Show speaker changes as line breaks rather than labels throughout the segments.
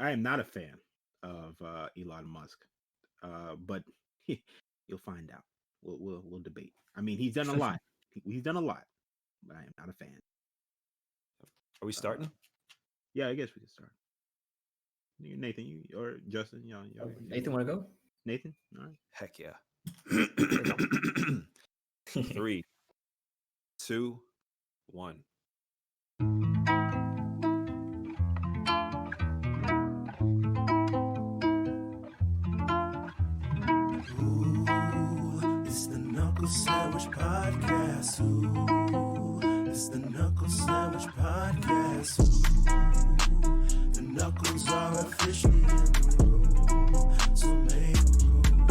I am not a fan of Elon Musk, but you'll find out. We'll debate. I mean, he's done a lot. He's done a lot, but I am not a fan.
Are we starting?
Yeah, I guess we can start. Nathan, you or Justin,
Nathan, want to go?
Nathan, all right.
Heck yeah. 3, 2, 1.
It's the Knuckle Sandwich Podcast. Ooh, it's the Knuckle Sandwich Podcast. Ooh, the Knuckles are officially in the room, so make room.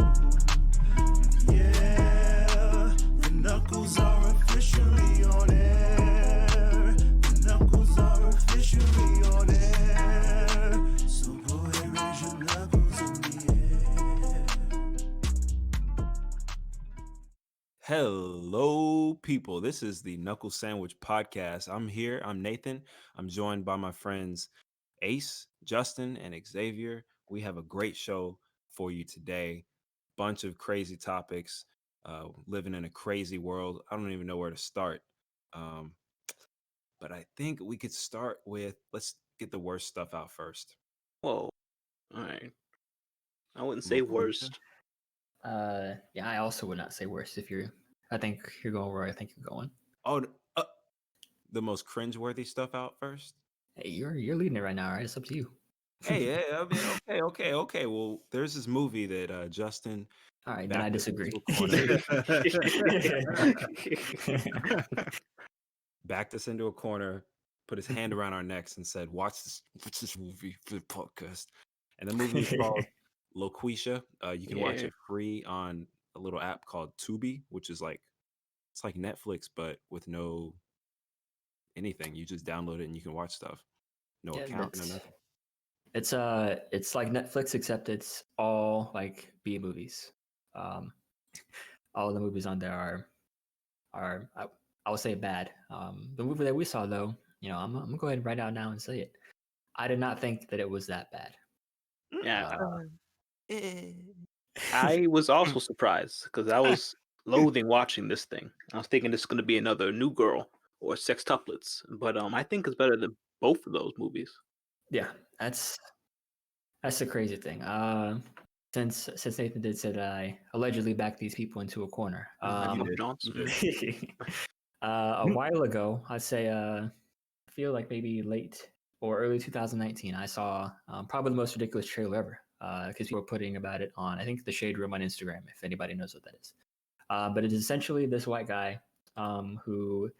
Yeah, the Knuckles are officially on air. The Knuckles are officially on air. So go ahead, raise your knuckles in the air.
Hello, people. This is the Knuckle Sandwich Podcast. I'm here. I'm Nathan. I'm joined by my friends Ace, Justin, and Xavier. We have a great show for you today. Bunch of crazy topics. Living in a crazy world. I don't even know where to start. But I think we could start with, let's get the worst stuff out first.
Whoa. All right. I wouldn't say worst.
Yeah, I also would not say worst. I think you're going where I think you're going.
Oh, the most cringeworthy stuff out first?
Hey, you're leading it right now, right? It's up to you.
Hey, yeah, I mean, okay. Well, there's this movie that Justin.
All right, then I disagree.
Backed us into a corner, put his hand around our necks, and said, "Watch this movie for the podcast." And the movie is called Loqueesha. You can watch it free on a little app called Tubi, which is it's like Netflix, but with no anything. You just download it and you can watch stuff. No account, no nothing.
It's like Netflix, except it's all like B movies. All the movies on there are I would say bad. The movie that we saw, though, I'm gonna go ahead and write out now and say it. I did not think that it was that bad.
Yeah. I was also surprised because I was loathing watching this thing. I was thinking this is going to be another New Girl or Sextuplets, but I think it's better than both of those movies.
Yeah, that's the crazy thing. Since Nathan did say that I allegedly backed these people into a corner.
You
did. A while ago, I'd say I feel like maybe late or early 2019, I saw probably the most ridiculous trailer ever. Because people were putting about it on, I think, the Shade Room on Instagram, if anybody knows what that is. But it is essentially this white guy who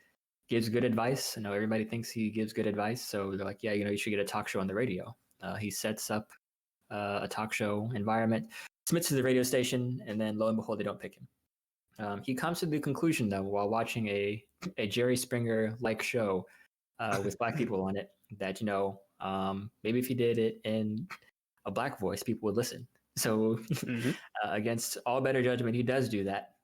gives good advice. I know everybody thinks he gives good advice, so they're like, yeah, you should get a talk show on the radio. He sets up a talk show environment, submits to the radio station, and then lo and behold, they don't pick him. He comes to the conclusion, though, while watching a Jerry Springer-like show with black people on it, that, maybe if he did it in a black voice, people would listen. So against all better judgment, he does do that.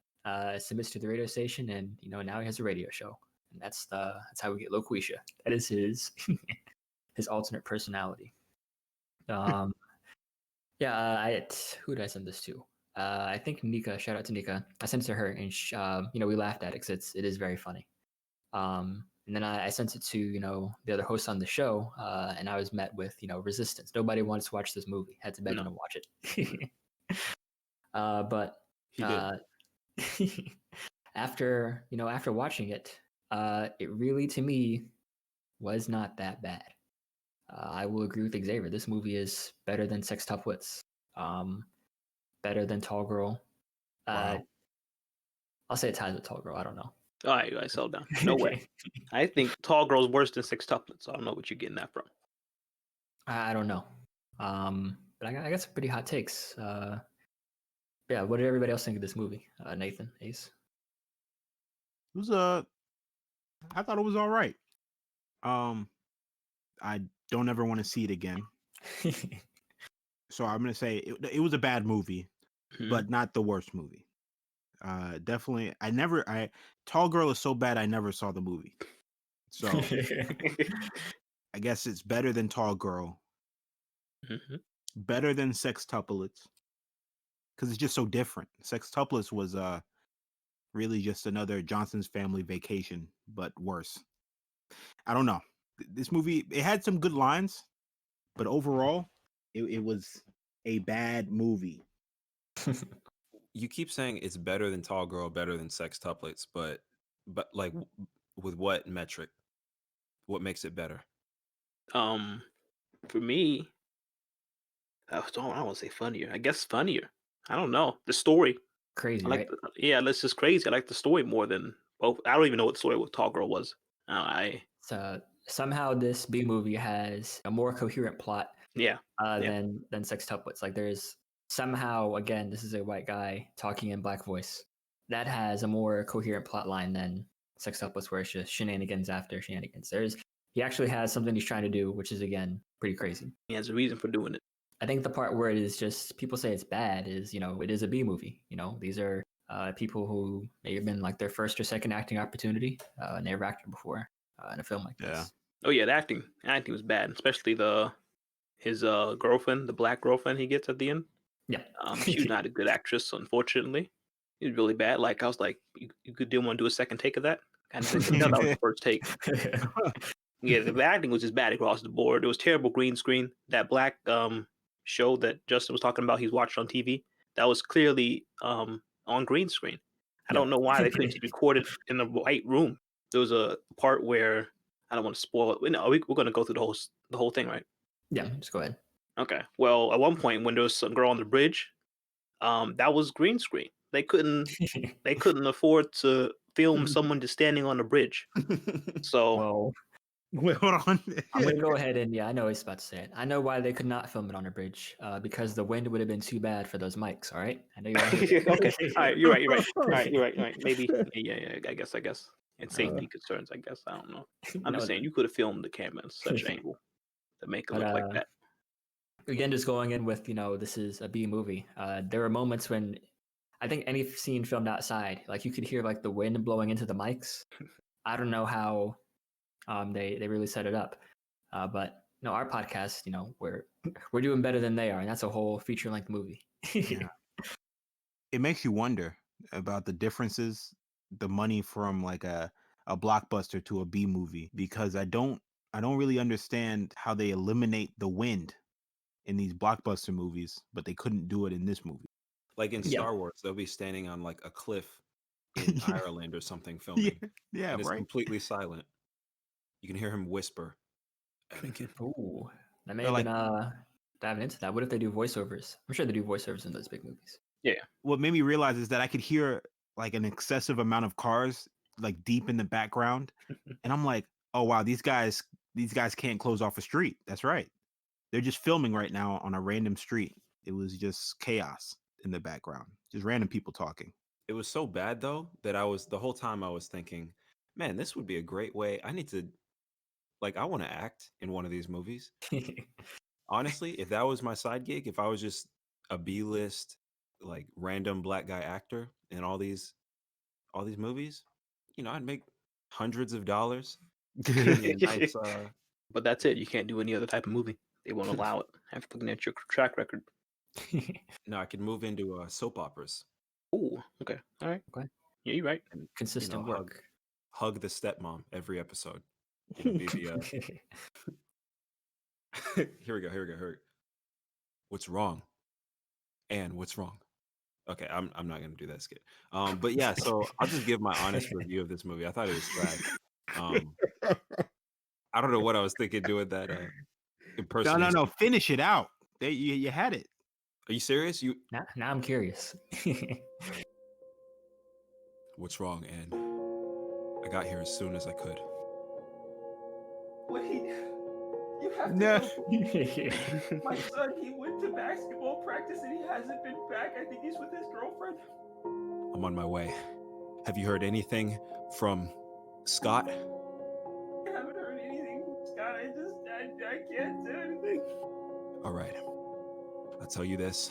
Submits to the radio station, and now he has a radio show, and that's how we get Loqueesha. That is his his alternate personality. Who did I send this to? I think Nika. Shout out to Nika. I sent it to her, and we laughed at it because it is very funny. And then I sent it to, the other hosts on the show, and I was met with, resistance. Nobody wanted to watch this movie. Had to beg them to watch it. But
he did.
after watching it, it really, to me, was not that bad. I will agree with Xavier. This movie is better than Sextuplets, better than Tall Girl.
Wow.
I'll say it ties with Tall Girl. I don't know.
All right, you guys, settle down. No way. I think Tall Girl's worse than Sextuplets. I don't know what you're getting that from.
I don't know. But I got some pretty hot takes. What did everybody else think of this movie? Nathan, Ace?
It was I thought it was all right. I don't ever want to see it again. So I'm gonna say it was a bad movie, but not the worst movie. Definitely. Tall Girl is so bad I never saw the movie. So I guess it's better than Tall Girl,
Mhm.
Better than Sextuplets because it's just so different. Sextuplets was really just another Johnson's Family Vacation, but worse. I don't know. This movie, it had some good lines, but overall, it was a bad movie.
You keep saying it's better than Tall Girl, better than Sextuplets, but like with what metric? What makes it better?
For me, I don't want to say funnier. I guess funnier. I don't know. The story.
Crazy,
I like
right?
yeah, that's just crazy. I like the story more than both. I don't even know what the story with Tall Girl was. I
So somehow this B movie has a more coherent plot
yeah. Yeah.
than Sextuplets. Like there's somehow again, this is a white guy talking in black voice that has a more coherent plot line than Sextuplets, where it's just shenanigans after shenanigans. He actually has something he's trying to do, which is again pretty crazy.
He has a reason for doing it.
I think the part where it is just people say it's bad is, it is a B movie. These are people who may have been like their first or second acting opportunity, and never acted before in a film like this.
Oh yeah, the acting was bad, especially his girlfriend, the black girlfriend he gets at the end.
Yeah.
She was not a good actress, unfortunately. It was really did like I was like, you didn't want to do a second take of that kind of thing. No, that was the first take. Yeah, the acting was just bad across the board. It was terrible green screen. That black show that Justin was talking about, he's watched on TV. That was clearly on green screen. I don't know why they couldn't just record it in the white room. There was a part where I don't want to spoil it. No, we're going to go through the whole thing, right?
Yeah, just go ahead.
Okay. Well, at one point when there was some girl on the bridge, that was green screen. They couldn't afford to film someone just standing on the bridge. So
Well,
Wait, hold on.
I'm going to go ahead and, I know he's about to say it. I know why they could not film it on a bridge, because the wind would have been too bad for those mics, all right? I know you want to hear
okay. All right, you're right. All right, you're right. Maybe, yeah. I guess. It's safety concerns. I guess. I don't know. I'm just saying you could have filmed the camera at such angle to make it look like that.
Again, just going in with, this is a B movie. There are moments when I think any scene filmed outside, like you could hear like the wind blowing into the mics. I don't know how they really set it up, but our podcast, we're doing better than they are, and that's a whole feature length movie.
Yeah. It makes you wonder about the differences, the money from like a blockbuster to a B movie, because I don't really understand how they eliminate the wind in these blockbuster movies, but they couldn't do it in this movie.
Like in Star Wars, they'll be standing on like a cliff in Ireland or something filming.
Yeah,
and it's
right.
completely silent. You can hear him whisper, Anakin.
Ooh, that may have been diving into that. What if they do voiceovers? I'm sure they do voiceovers in those big movies.
Yeah.
What made me realize is that I could hear like an excessive amount of cars like deep in the background, and I'm like, oh wow, these guys can't close off a street. That's right. They're just filming right now on a random street. It was just chaos in the background, just random people talking.
It was so bad though that the whole time I was thinking, man, this would be a great way. I need to, I want to act in one of these movies. Honestly, if that was my side gig, if I was just a B-list, like random black guy actor in all these movies, I'd make hundreds of dollars. Nice,
but that's it. You can't do any other type of movie. They won't allow it. After looking at your track record.
No, I could move into soap operas.
Oh, okay. All right.
Okay.
Yeah, you're right.
And consistent work.
Hug the stepmom every episode. Be the, Here we go. What's wrong? And what's wrong? Okay, I'm not gonna do that skit. But yeah, so I'll just give my honest review of this movie. I thought it was trash. I don't know what I was thinking doing that impersonation.
No. Finish it out. You had it.
Are you serious?
Now I'm curious.
What's wrong? And I got here as soon as I could.
Wait, you have to
No.
go. My son, he went to basketball practice and he hasn't been back. I think he's with his girlfriend.
I'm on my way. Have you heard anything from Scott?
I haven't heard anything from Scott. I can't say anything.
All right. I'll tell you this.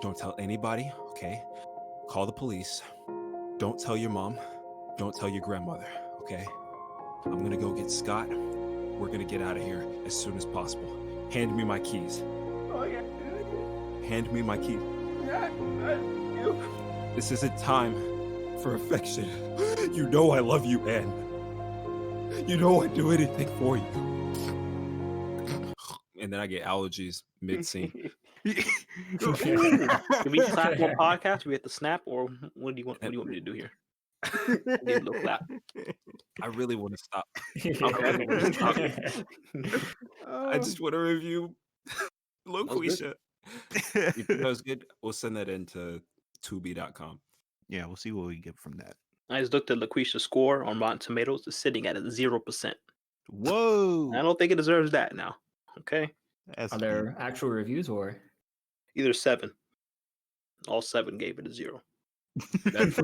Don't tell anybody, okay? Call the police. Don't tell your mom. Don't tell your grandmother, okay? I'm gonna go get Scott. We're gonna get out of here as soon as possible. Hand me my keys.
Oh yeah.
Hand me my keys.
Not you.
This isn't time for affection. You know I love you, Anne. You know I'd do anything for you. And then I get allergies mid-scene.
Can we clap on podcast? Do we have to snap, or what do you want? What do you want me to do here? Give a little clap.
I really want to stop.
Okay.
I just want to review Loqueesha. If you think that was good, we'll send that into Tubi.com.
Yeah, we'll see what we get from that.
I just looked at Loqueesha's score on Rotten Tomatoes. It's sitting at 0%.
Whoa.
I don't think it deserves that now. Okay,
That's
Are there actual reviews or?
either 7. All 7 gave it a 0.
That's,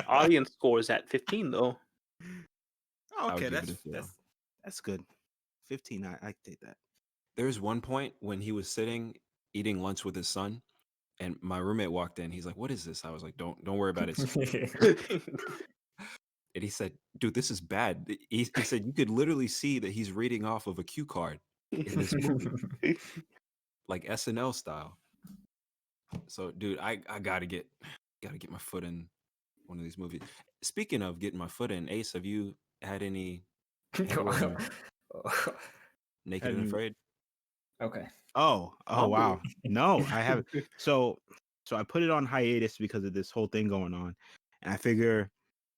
Audience score is at 15 though.
I would
okay.
give it a 0.
That's good. 15. I take that.
There's one point when he was sitting eating lunch with his son, and my roommate walked in. He's like, "What is this?" I was like, "Don't worry about it." And he said, "Dude, this is bad." He said you could literally see that he's reading off of a cue card in this movie, like SNL style. So, dude, I gotta get my foot in one of these movies. Speaking of getting my foot in, Ace, have you had any headway on Naked and Afraid?
Okay.
Oh wow. No, I haven't. So I put it on hiatus because of this whole thing going on. And I figure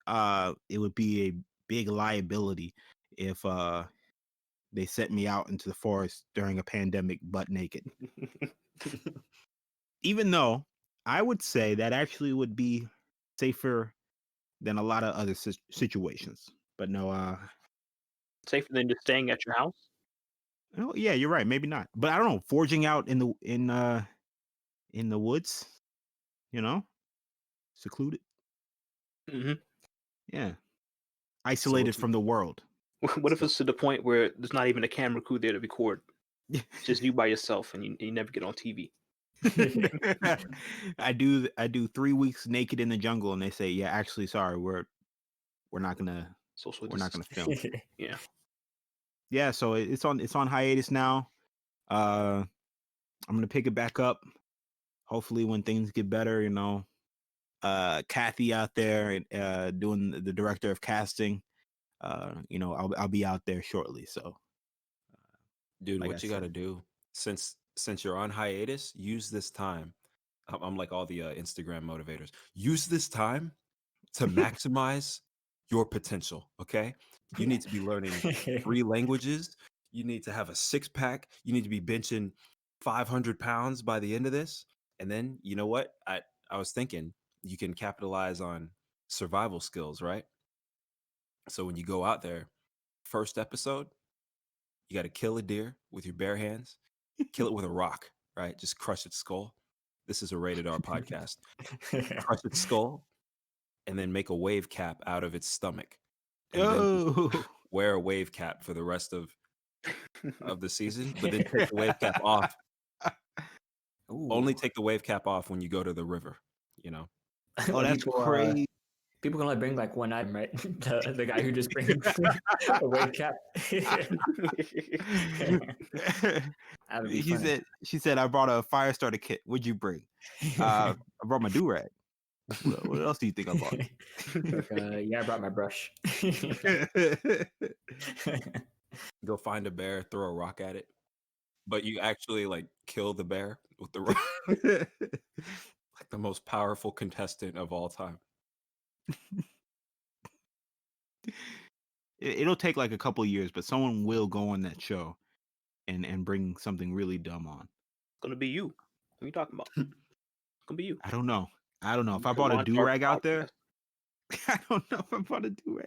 it would be a big liability if they sent me out into the forest during a pandemic butt naked. Even though I would say that actually would be safer than a lot of other situations. But no,
Safer than just staying at your house.
oh yeah, you're right. Maybe not. But I don't know. Forging out in the woods, secluded.
Mm-hmm.
Yeah, isolated from the world.
What if it's to the point where there's not even a camera crew there to record? It's just you by yourself, and you never get on TV.
I do 3 weeks naked in the jungle, and they say, yeah, actually, sorry, we're not gonna film.
Yeah.
Yeah, so it's on hiatus now. I'm gonna pick it back up. Hopefully, when things get better, Kathy out there doing the director of casting. I'll be out there shortly. So,
Dude,
like
what you got to do since you're on hiatus, use this time. I'm like all the Instagram motivators. Use this time to maximize your potential. Okay, you need to be learning 3 languages. You need to have a 6-pack. You need to be benching 500 pounds by the end of this. And then you know what? I was thinking you can capitalize on survival skills, right? So when you go out there, first episode, you got to kill a deer with your bare hands, kill it with a rock, right? Just crush its skull. This is a rated R podcast. Crush its skull and then make a wave cap out of its stomach. And then wear a wave cap for the rest of the season, but then take the wave cap off. Only take the wave cap off when you go to the river,
Oh, that's crazy.
People can only bring like one item, right? The guy who just brings a wave cap.
She said, I brought a fire starter kit. What'd you bring? I brought my do-rag. What else do you think I bought?
Yeah, I brought my brush.
Go find a bear, throw a rock at it. But you actually like kill the bear with the rock. Like the most powerful contestant of all time.
It'll take like a couple years, but someone will go on that show and bring something really dumb on.
It's gonna be you. What are you talking about? It's gonna be you.
I don't know. If I bought a do-rag out there, I don't know if I bought a do-rag.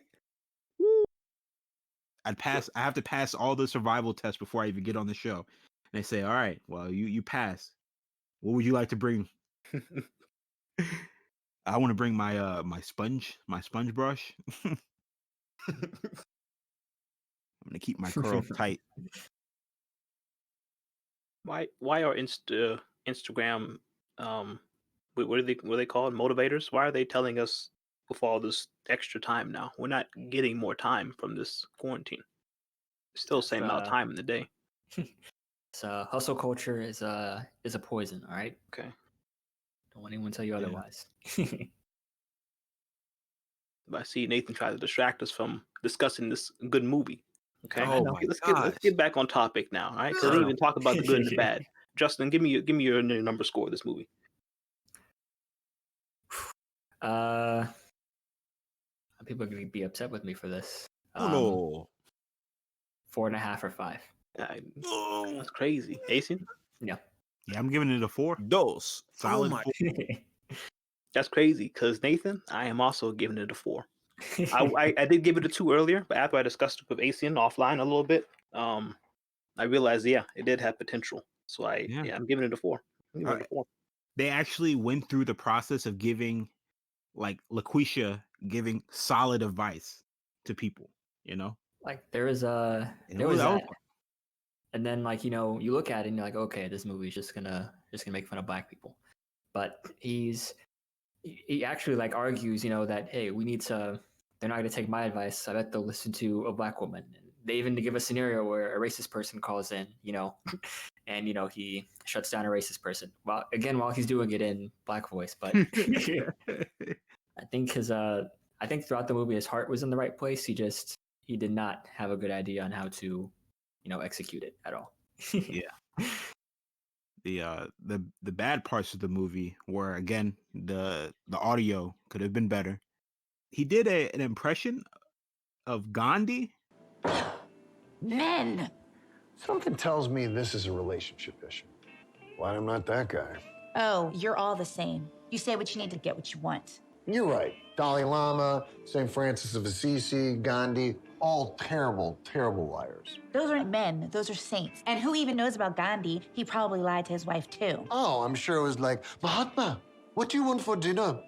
I have to pass all the survival tests before I even get on the show. And they say, all right, well, you pass. What would you like to bring? I want to bring my my sponge brush. I'm gonna keep my curls tight.
Why are Instagram what are they called, motivators? Why are they telling us with all this extra time now? We're not getting more time from this quarantine. It's still the same amount of time in the day.
So hustle culture is a poison. All right.
Okay.
Don't want anyone to tell you otherwise.
But I see Nathan try to distract us from discussing this good movie. Okay.
Oh my
let's
gosh.
get back on topic now. All right. Because I didn't even talk about the good and the bad. Justin, give me your number score of this movie.
People are going to be upset with me for this.
Oh no.
4.5 or 5.
That's crazy. Asian?
Yeah.
Yeah, I'm giving it a 4.
Dos.
Solid
Oh my.
4.
That's crazy. Because Nathan, I am also giving it a 4. I did give it a 2 earlier, but after I discussed it with Asian offline a little bit, I realized, it did have potential. So I'm giving it a 4. I'm giving it a 4.
They actually went through the process of giving, like Loqueesha giving solid advice to people, you know?
Like there was that. And then like, you know, you look at it and you're like, okay, this movie's just gonna make fun of black people. But he actually like argues, you know, that hey, they're not gonna take my advice. I bet they'll listen to a black woman. And they even give a scenario where a racist person calls in, you know, and you know, he shuts down a racist person. While he's doing it in black voice. But I think throughout the movie his heart was in the right place. He did not have a good idea on how to, you know, execute it at all.
Yeah. The bad parts of the movie were, again, the audio could have been better. He did an impression of Gandhi.
Men.
Something tells me this is a relationship issue. Glad I'm not that guy.
Oh, you're all the same. You say what you need to get what you want.
You're right. Dalai Lama, St. Francis of Assisi, Gandhi, all terrible, terrible liars.
Those aren't men. Those are saints. And who even knows about Gandhi? He probably lied to his wife, too.
Oh, I'm sure it was like, Mahatma, what do you want for dinner?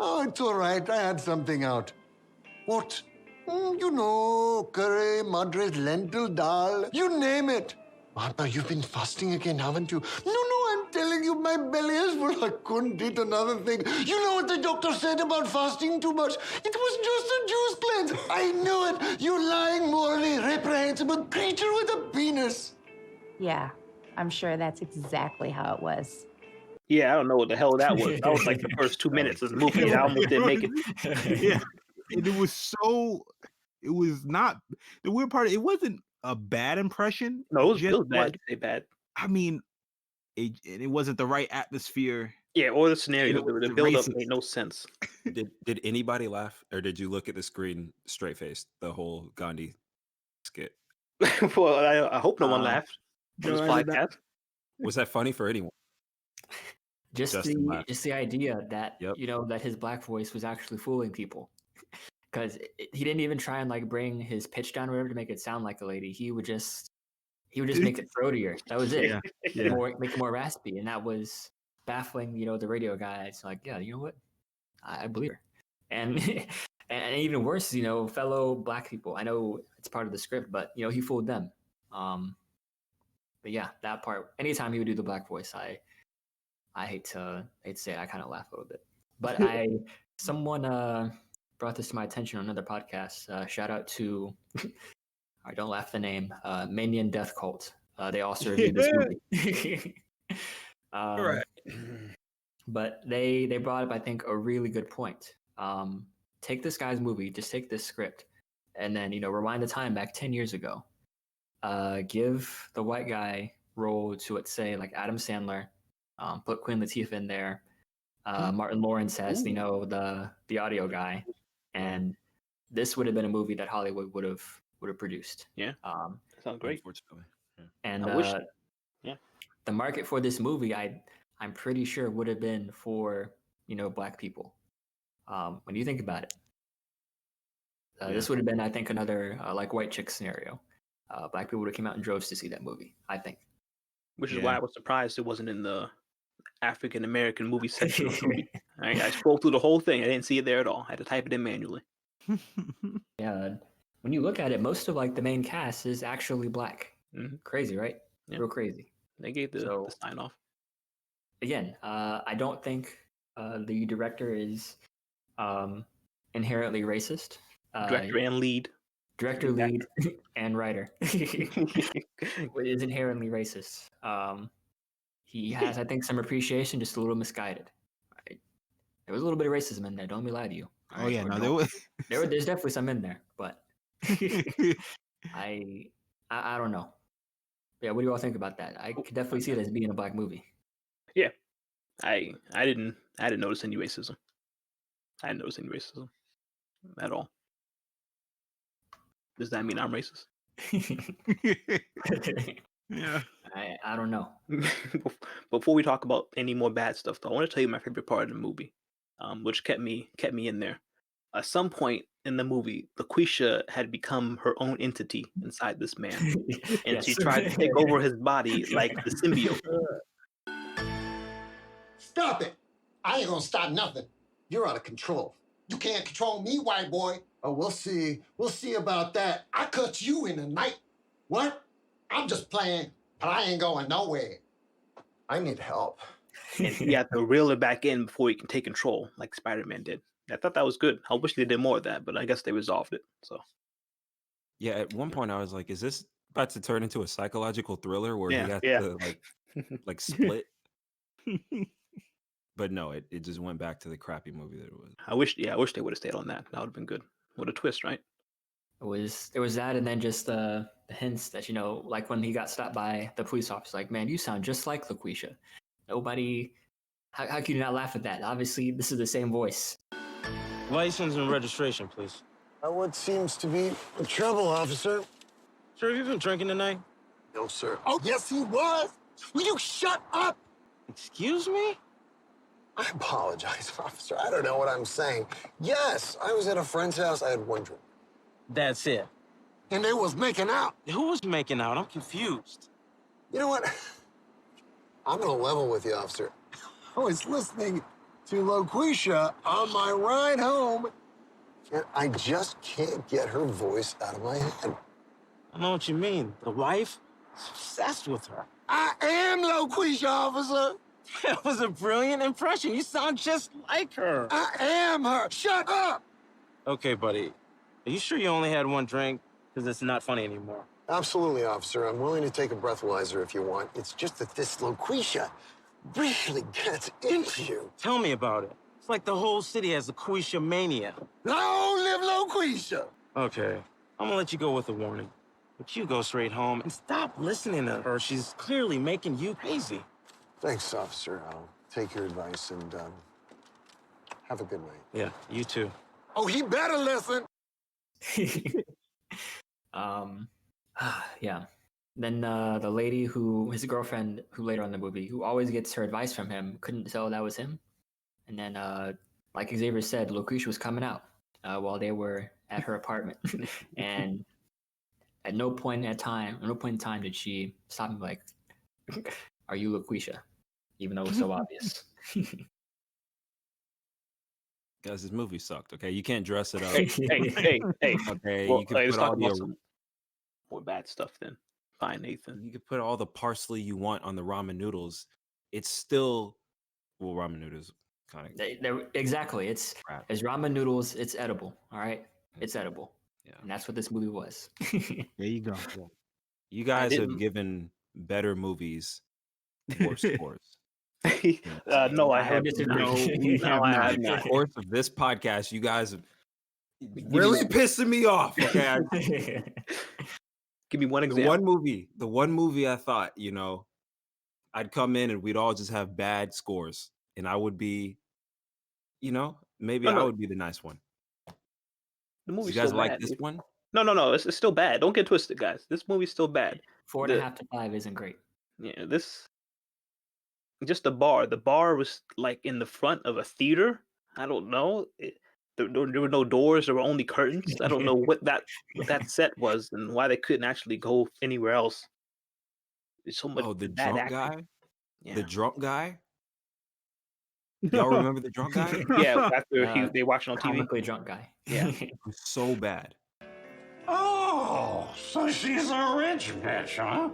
Oh, it's all right. I had something out. What? You know, curry, madras, lentil dal, you name it. Mahatma, you've been fasting again, haven't you? No, I'm telling you, my belly is full. I couldn't eat another thing. You know what the doctor said about fasting too much? It was just a juice cleanse. I knew it. You lying, morally reprehensible creature with a penis.
Yeah, I'm sure that's exactly how it was.
Yeah, I don't know what the hell that was. That was like the first 2 minutes of the movie. I almost didn't make it.
Yeah. And it was not, the weird part, it wasn't a bad impression.
No, it was bad. You say bad.
I mean, it wasn't the right atmosphere.
Yeah, or the scenario. The build-up made no sense.
Did anybody laugh, or did you look at the screen straight-faced the whole Gandhi skit?
Well, I hope no one laughed on this podcast.
Was that funny for anyone?
Just the idea that you know that his black voice was actually fooling people, because he didn't even try and like bring his pitch down or whatever to make it sound like a lady. He would just make it throatier. That was it. Make it more raspy, and that was baffling. You know, the radio guys like, yeah, you know what, I believe her, and and even worse, you know, fellow black people. I know it's part of the script, but you know, he fooled them. But yeah, that part. Anytime he would do the black voice, I hate to say it, I kind of laugh a little bit. But someone brought this to my attention on another podcast. Shout out to, I don't laugh the name, Manian Death Cult. They also reviewed this movie.
Right.
But they brought up, I think, a really good point. Take this guy's movie, just take this script, and then, you know, rewind the time back 10 years ago. Give the white guy role to, let's say, like Adam Sandler. Put Queen Latifah in there. Martin Lawrence as, you know, the audio guy, and this would have been a movie that Hollywood would have produced.
Yeah, sounds great.
Unfortunately,
and
yeah,
the market for this movie, I'm pretty sure would have been for, you know, black people. When you think about it, this would have been, I think, another like white chick scenario. Black people would have came out in droves to see that movie, I think.
Which is why I was surprised it wasn't in the African American movie section of the movie. I scrolled through the whole thing. I didn't see it there at all. I had to type it in manually.
Yeah, when you look at it, most of like the main cast is actually black.
Mm-hmm.
Crazy, right? Yeah. Real crazy.
They gave the sign off.
Again, I don't think the director is inherently racist.
Director and lead.
director, lead, and writer. Is inherently racist. He has, I think, some appreciation, just a little misguided. Right? There was a little bit of racism in there. Don't be lie to you.
Oh yeah, no, there was.
There's definitely some in there, but I don't know. Yeah, what do you all think about that? I could definitely see it as being a black movie.
Yeah, I didn't notice any racism. I didn't notice any racism at all. Does that mean I'm racist?
Yeah.
I don't know.
Before we talk about any more bad stuff, though, I want to tell you my favorite part of the movie, which kept me in there. At some point in the movie, Loqueesha had become her own entity inside this man, and
Yes.
she tried to take over his body like the symbiote.
Stop it! I ain't gonna stop nothing. You're out of control. You can't control me, white boy. Oh, we'll see. We'll see about that. I cut you in the night. What? I'm just playing, but I ain't going nowhere. I need help.
And he had to reel it back in before he can take control, like Spider-Man did. I thought that was good. I wish they did more of that, but I guess they resolved it. So
Yeah, at one point I was like, is this about to turn into a psychological thriller where he has to like split? But no, it just went back to the crappy movie that it was.
I wish they would have stayed on that. That would have been good. What a twist, right?
There was that, and then just the hints that, like when he got stopped by the police officer, like, man, you sound just like Loqueesha. Nobody, how can you not laugh at that? Obviously, this is the same voice.
License and registration, please.
What seems to be the trouble, officer?
Sir, have you been drinking tonight?
No, sir. Oh, yes, he was. Will you shut up?
Excuse me?
I apologize, officer. I don't know what I'm saying. Yes, I was at a friend's house. I had one drink.
That's it.
And they was making out.
Who was making out? I'm confused.
You know what? I'm gonna level with you, officer. I was listening to Loqueesha on my ride home, and I just can't get her voice out of my head.
I know what you mean. The wife is obsessed with her.
I am Loqueesha, officer.
That was a brilliant impression. You sound just like her.
I am her. Shut up.
Okay, buddy. Are you sure you only had one drink? Because it's not funny anymore.
Absolutely, officer. I'm willing to take a breathalyzer if you want. It's just that this Loqueesha really gets into you.
Tell me about it. It's like the whole city has Loqueesha mania.
Long live Loqueesha!
Okay, I'm gonna let you go with a warning. But you go straight home and stop listening to her. She's clearly making you crazy.
Thanks, officer. I'll take your advice and have a good night.
Yeah, you too.
Oh, he better listen.
Yeah. Then the lady his girlfriend, who later on in the movie, who always gets her advice from him, couldn't tell that was him. And then, like Xavier said, Loqueesha was coming out while they were at her apartment, and at no point in time did she stop him like, "Are you Loqueesha?" Even though it was so obvious.
Guys, this movie sucked. Okay, you can't dress it up.
Hey.
Okay,
Well,
you can
let's
put
talk
all
about
the
some more bad stuff then. Fine, Nathan.
you can put all the parsley you want on the ramen noodles. It's still ramen noodles kind of
Exactly. It's
crap.
as ramen noodles. It's edible. All right, it's edible.
Yeah.
And that's what this movie was.
There you go.
You guys have
didn't-
given better movies worse scores.
No, I
I
have
would disagree.
not.
No,
I
have
have
In the
not.
course of this podcast, you guys have really pissing me off. Okay,
Give me one
the
example.
one movie I thought, I'd come in and we'd all just have bad scores, and I would be, maybe
No,
I
no.
would be the nice one.
The
You
movie's
guys
still
like
bad,
this
dude.
one?
No. It's still bad. Don't get twisted, guys. This movie's still bad.
4.5 to 5 isn't great.
Yeah, just the bar. The bar was like in the front of a theater. I don't know. There were no doors. There were only curtains. I don't know what that set was and why they couldn't actually go anywhere else. There's so much
Oh, the
bad
drunk
acting.
guy?
Yeah.
The drunk guy? Y'all remember the drunk guy?
Yeah, after they watched it on TV.
Comically drunk guy.
Yeah.
It was so bad.
Oh, so she's a rich bitch, huh?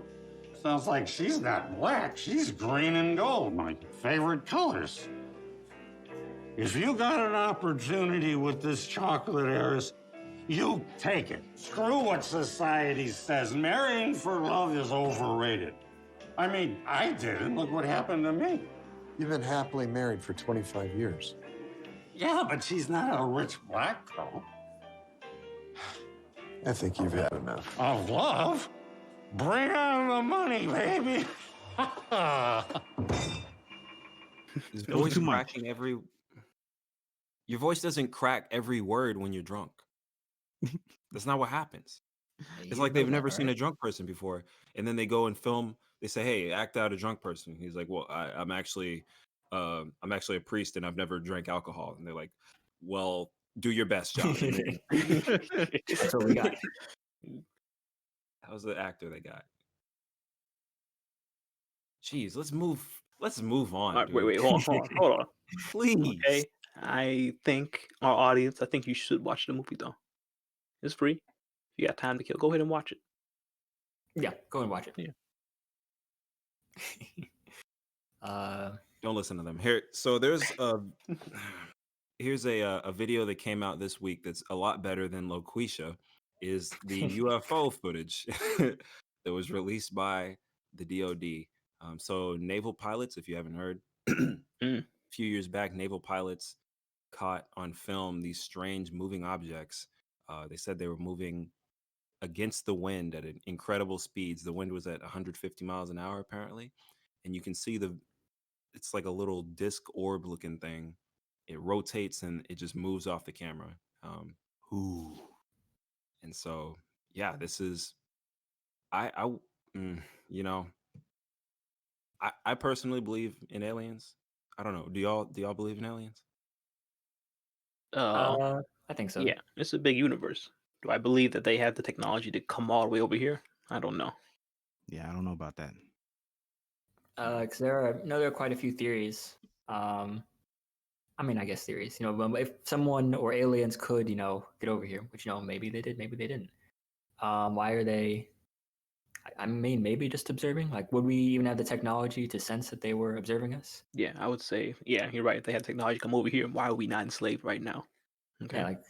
Sounds like she's not black. She's green and gold, my favorite colors. If you got an opportunity with this chocolate heiress, You take it. Screw what society says. Marrying for love is overrated. I mean, I did it. Look what happened to me.
You've been happily married for 25 years.
Yeah, but she's not a rich black girl.
I think you've had enough.
Of love? Bring on the money, baby.
His
That was
voice
too much.
cracking every. Your voice doesn't crack every word when you're drunk. That's not what happens. It's like they've never seen a drunk person before, and then they go and film. They say, "Hey, act out a drunk person." He's like, "Well, I'm actually a priest, and I've never drank alcohol." And they're like, "Well, do your best, John." And
That's what we got.
that was the actor they got. Jeez, let's move. Let's move on.
All right,
Dude.
wait, hold on.
Please.
Okay, I think our audience. I think you should watch the movie though. It's free. If you got time to kill, go ahead and watch it.
Yeah, go and watch it.
Yeah.
Don't listen to them. Here, so here's a video that came out this week that's a lot better than Loqueesha. Is the UFO footage that was released by the DoD. So naval pilots, if you haven't heard, a few years back, naval pilots caught on film these strange moving objects. They said they were moving against the wind at incredible speeds. The wind was at 150 miles an hour, apparently. And you can see it's like a little disc orb looking thing. It rotates and it just moves off the camera. And so, yeah, this is, you know, I personally believe in aliens. I don't know. Do y'all believe in aliens?
I think so.
Yeah, it's a big universe. Do I believe that they have the technology to come all the way over here? I don't know.
Yeah, I don't know about that.
Because there are quite a few theories. I mean, I guess theories. If someone or aliens could, get over here, which maybe they did, maybe they didn't. Why are they? I mean, maybe just observing. Like, would we even have the technology to sense that they were observing us?
Yeah, I would say, yeah, you're right. If they have technology come over here, why are we not enslaved right now? Okay.
Yeah, like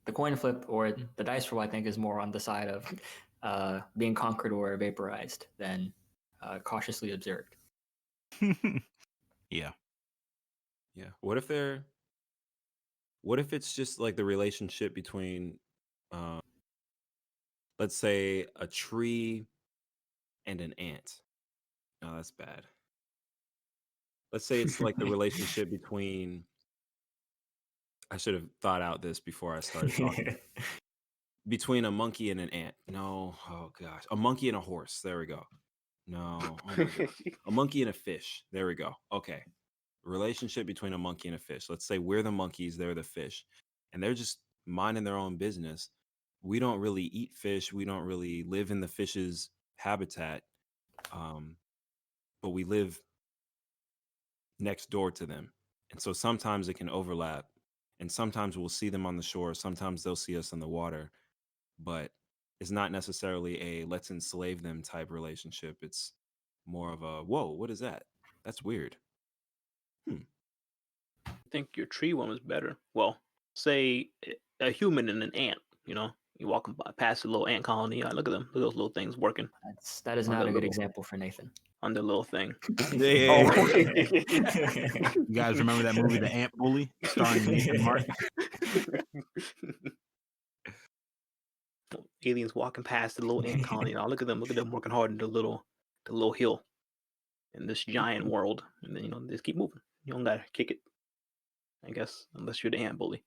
the coin flip or the dice roll, I think, is more on the side of being conquered or vaporized than cautiously observed.
Yeah.
Yeah. What if it's just like the relationship between, let's say, a tree and an ant? No, that's bad. Let's say it's like the relationship between. I should have thought out this before I started talking. Between a monkey and an ant. No. Oh gosh. A monkey and a horse. There we go. No. Oh my God. A monkey and a fish. There we go. Okay. Relationship between a monkey and a fish. Let's say we're the monkeys, they're the fish, and they're just minding their own business. We don't really eat fish. We don't really live in the fish's habitat, but we live next door to them. And so sometimes it can overlap, and sometimes we'll see them on the shore. Sometimes they'll see us in the water, but it's not necessarily a let's enslave them type relationship. It's more of a, whoa, what is that? That's weird.
I think your tree one was better. Well, say a human and an ant. You walking past a little ant colony. Look at them. Look at those little things working.
That is not a good example for Nathan.
On their little thing.
Yeah.
You guys remember that movie, The Ant Bully, starring Nathan Hart?
Aliens walking past the little ant colony. Look at them. Look at them working hard in the little hill in this giant world. And then they just keep moving. You don't gotta kick it, I guess, unless you're the ant bully.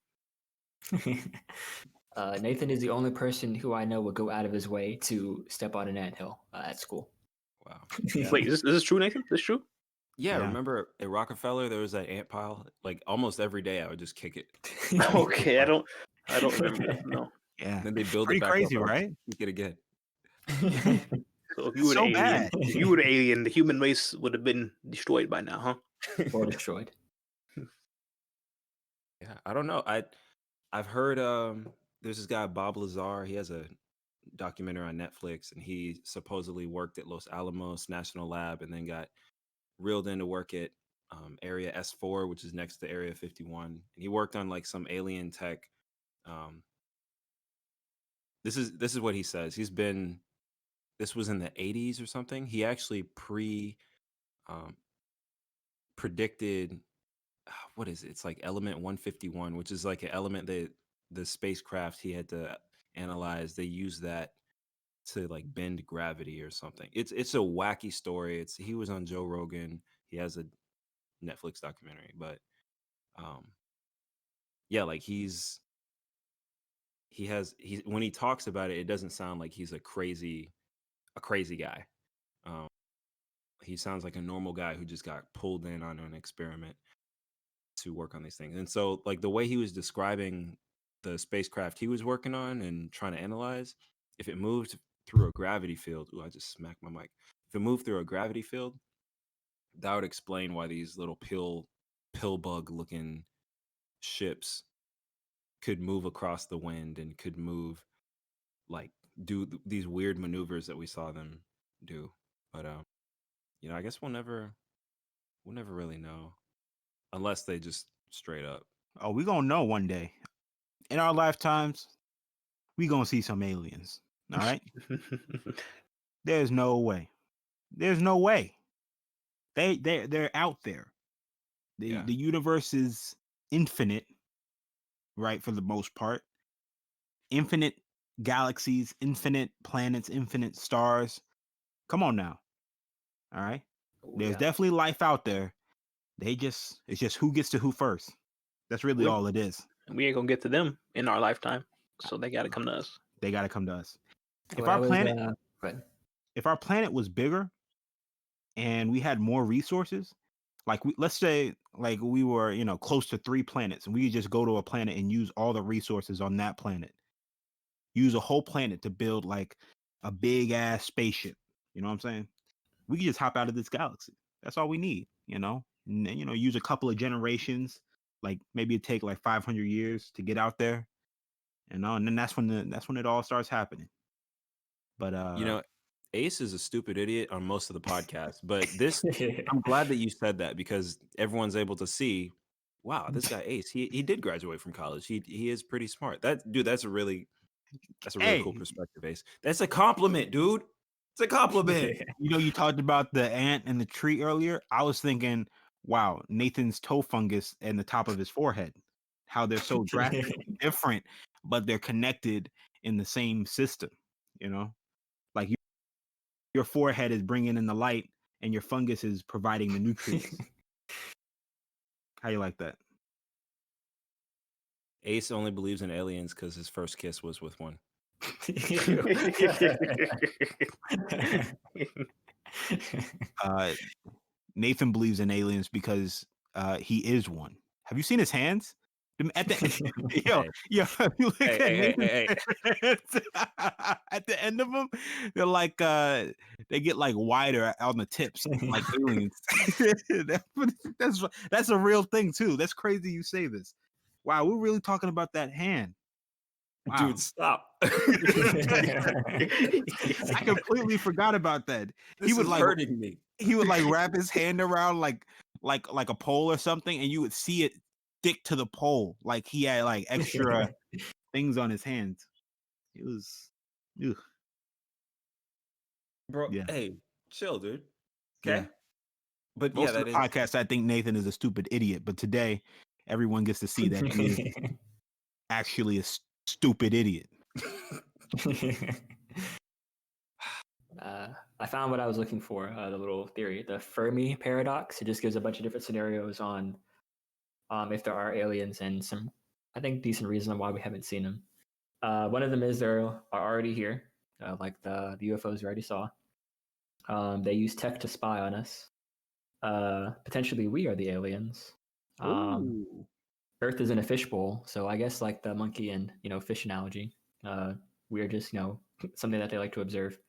Nathan is the only person who I know would go out of his way to step on an anthill at school.
Wow.
Yeah. Wait, is this true, Nathan? Is this true?
Yeah, remember at Rockefeller there was that ant pile? Like almost every day I would just kick it.
Okay, I don't remember that. No.
Yeah.
Then they build
Pretty
it back
crazy,
up.
right?
Kick it again.
So if you were
So
an alien,
bad.
if you were the alien, the human race would have been destroyed by now, huh?
Or destroyed.
Yeah, I don't know. I've heard there's this guy Bob Lazar. He has a documentary on Netflix, and he supposedly worked at Los Alamos National Lab, and then got reeled in to work at Area S4, which is next to Area 51. And he worked on like some alien tech This is what he says. This was in the 80s or something. He actually um, predicted, what is it? It's like element 151, which is like an element that the spacecraft he had to analyze. They use that to like bend gravity or something. It's a wacky story. He was on Joe Rogan. He has a Netflix documentary, but yeah, like he's when he talks about it, it doesn't sound like he's a crazy guy. Um, he sounds like a normal guy who just got pulled in on an experiment to work on these things. And so, like the way he was describing the spacecraft he was working on and trying to analyze, if it moved through a gravity field, ooh, I just smacked my mic. If it moved through a gravity field, that would explain why these little pill bug looking ships could move across the wind and could move, like do these weird maneuvers that we saw them do. But I guess we'll never really know unless they just straight up.
Oh, we gonna know one day. In our lifetimes, we gonna see some aliens. All right. There's no way. There's no way. They're out there. The universe is infinite, right? For the most part, infinite galaxies, infinite planets, infinite stars. Come on now. All right. There's definitely life out there. It's just who gets to who first. That's really all it is.
We ain't gonna get to them in our lifetime, so they got to come to us.
They got to come to us. If
Well,
our planet was bigger and we had more resources, like let's say like we were, close to 3 planets, and we could just go to a planet and use all the resources on that planet. Use a whole planet to build like a big ass spaceship. You know what I'm saying? We could just hop out of this galaxy. That's all we need, And then, use a couple of generations, like maybe it take like 500 years to get out there, and then that's when it all starts happening. But
Ace is a stupid idiot on most of the podcasts, but this I'm glad that you said that, because everyone's able to see, wow, this guy Ace, he did graduate from college. He is pretty smart. That's a really cool perspective, Ace. That's a compliment, dude. It's a compliment.
You talked about the ant and the tree earlier. I was thinking, wow, Nathan's toe fungus and the top of his forehead, how they're so drastically different, but they're connected in the same system. Like your forehead is bringing in the light, and your fungus is providing the nutrients. How you like that?
Ace only believes in aliens because his first kiss was with one.
Nathan believes in aliens because he is one. Have you seen his hands? At the at the end of them, they're like they get like wider on the tips, like aliens. That's a real thing too. That's crazy you say this. Wow, we're really talking about that hand. Wow.
Dude, stop.
I completely forgot about that.
He would hurting me.
He would like wrap his hand around like a pole or something, and you would see it stick to the pole, like he had like extra things on his hands. It was, ugh.
Bro. Yeah. Hey, chill, dude.
Okay. Yeah. But most of the podcast, I think Nathan is a stupid idiot. But today, everyone gets to see that he is actually a stupid idiot.
I found what I was looking for, the little theory, the Fermi paradox. It just gives a bunch of different scenarios on if there are aliens, and some, I think, decent reason why we haven't seen them. One of them is they are already here, like the UFOs we already saw. They use tech to spy on us. Potentially we are the aliens. Earth is in a fishbowl, so I guess like the monkey and fish analogy. We are just something that they like to observe,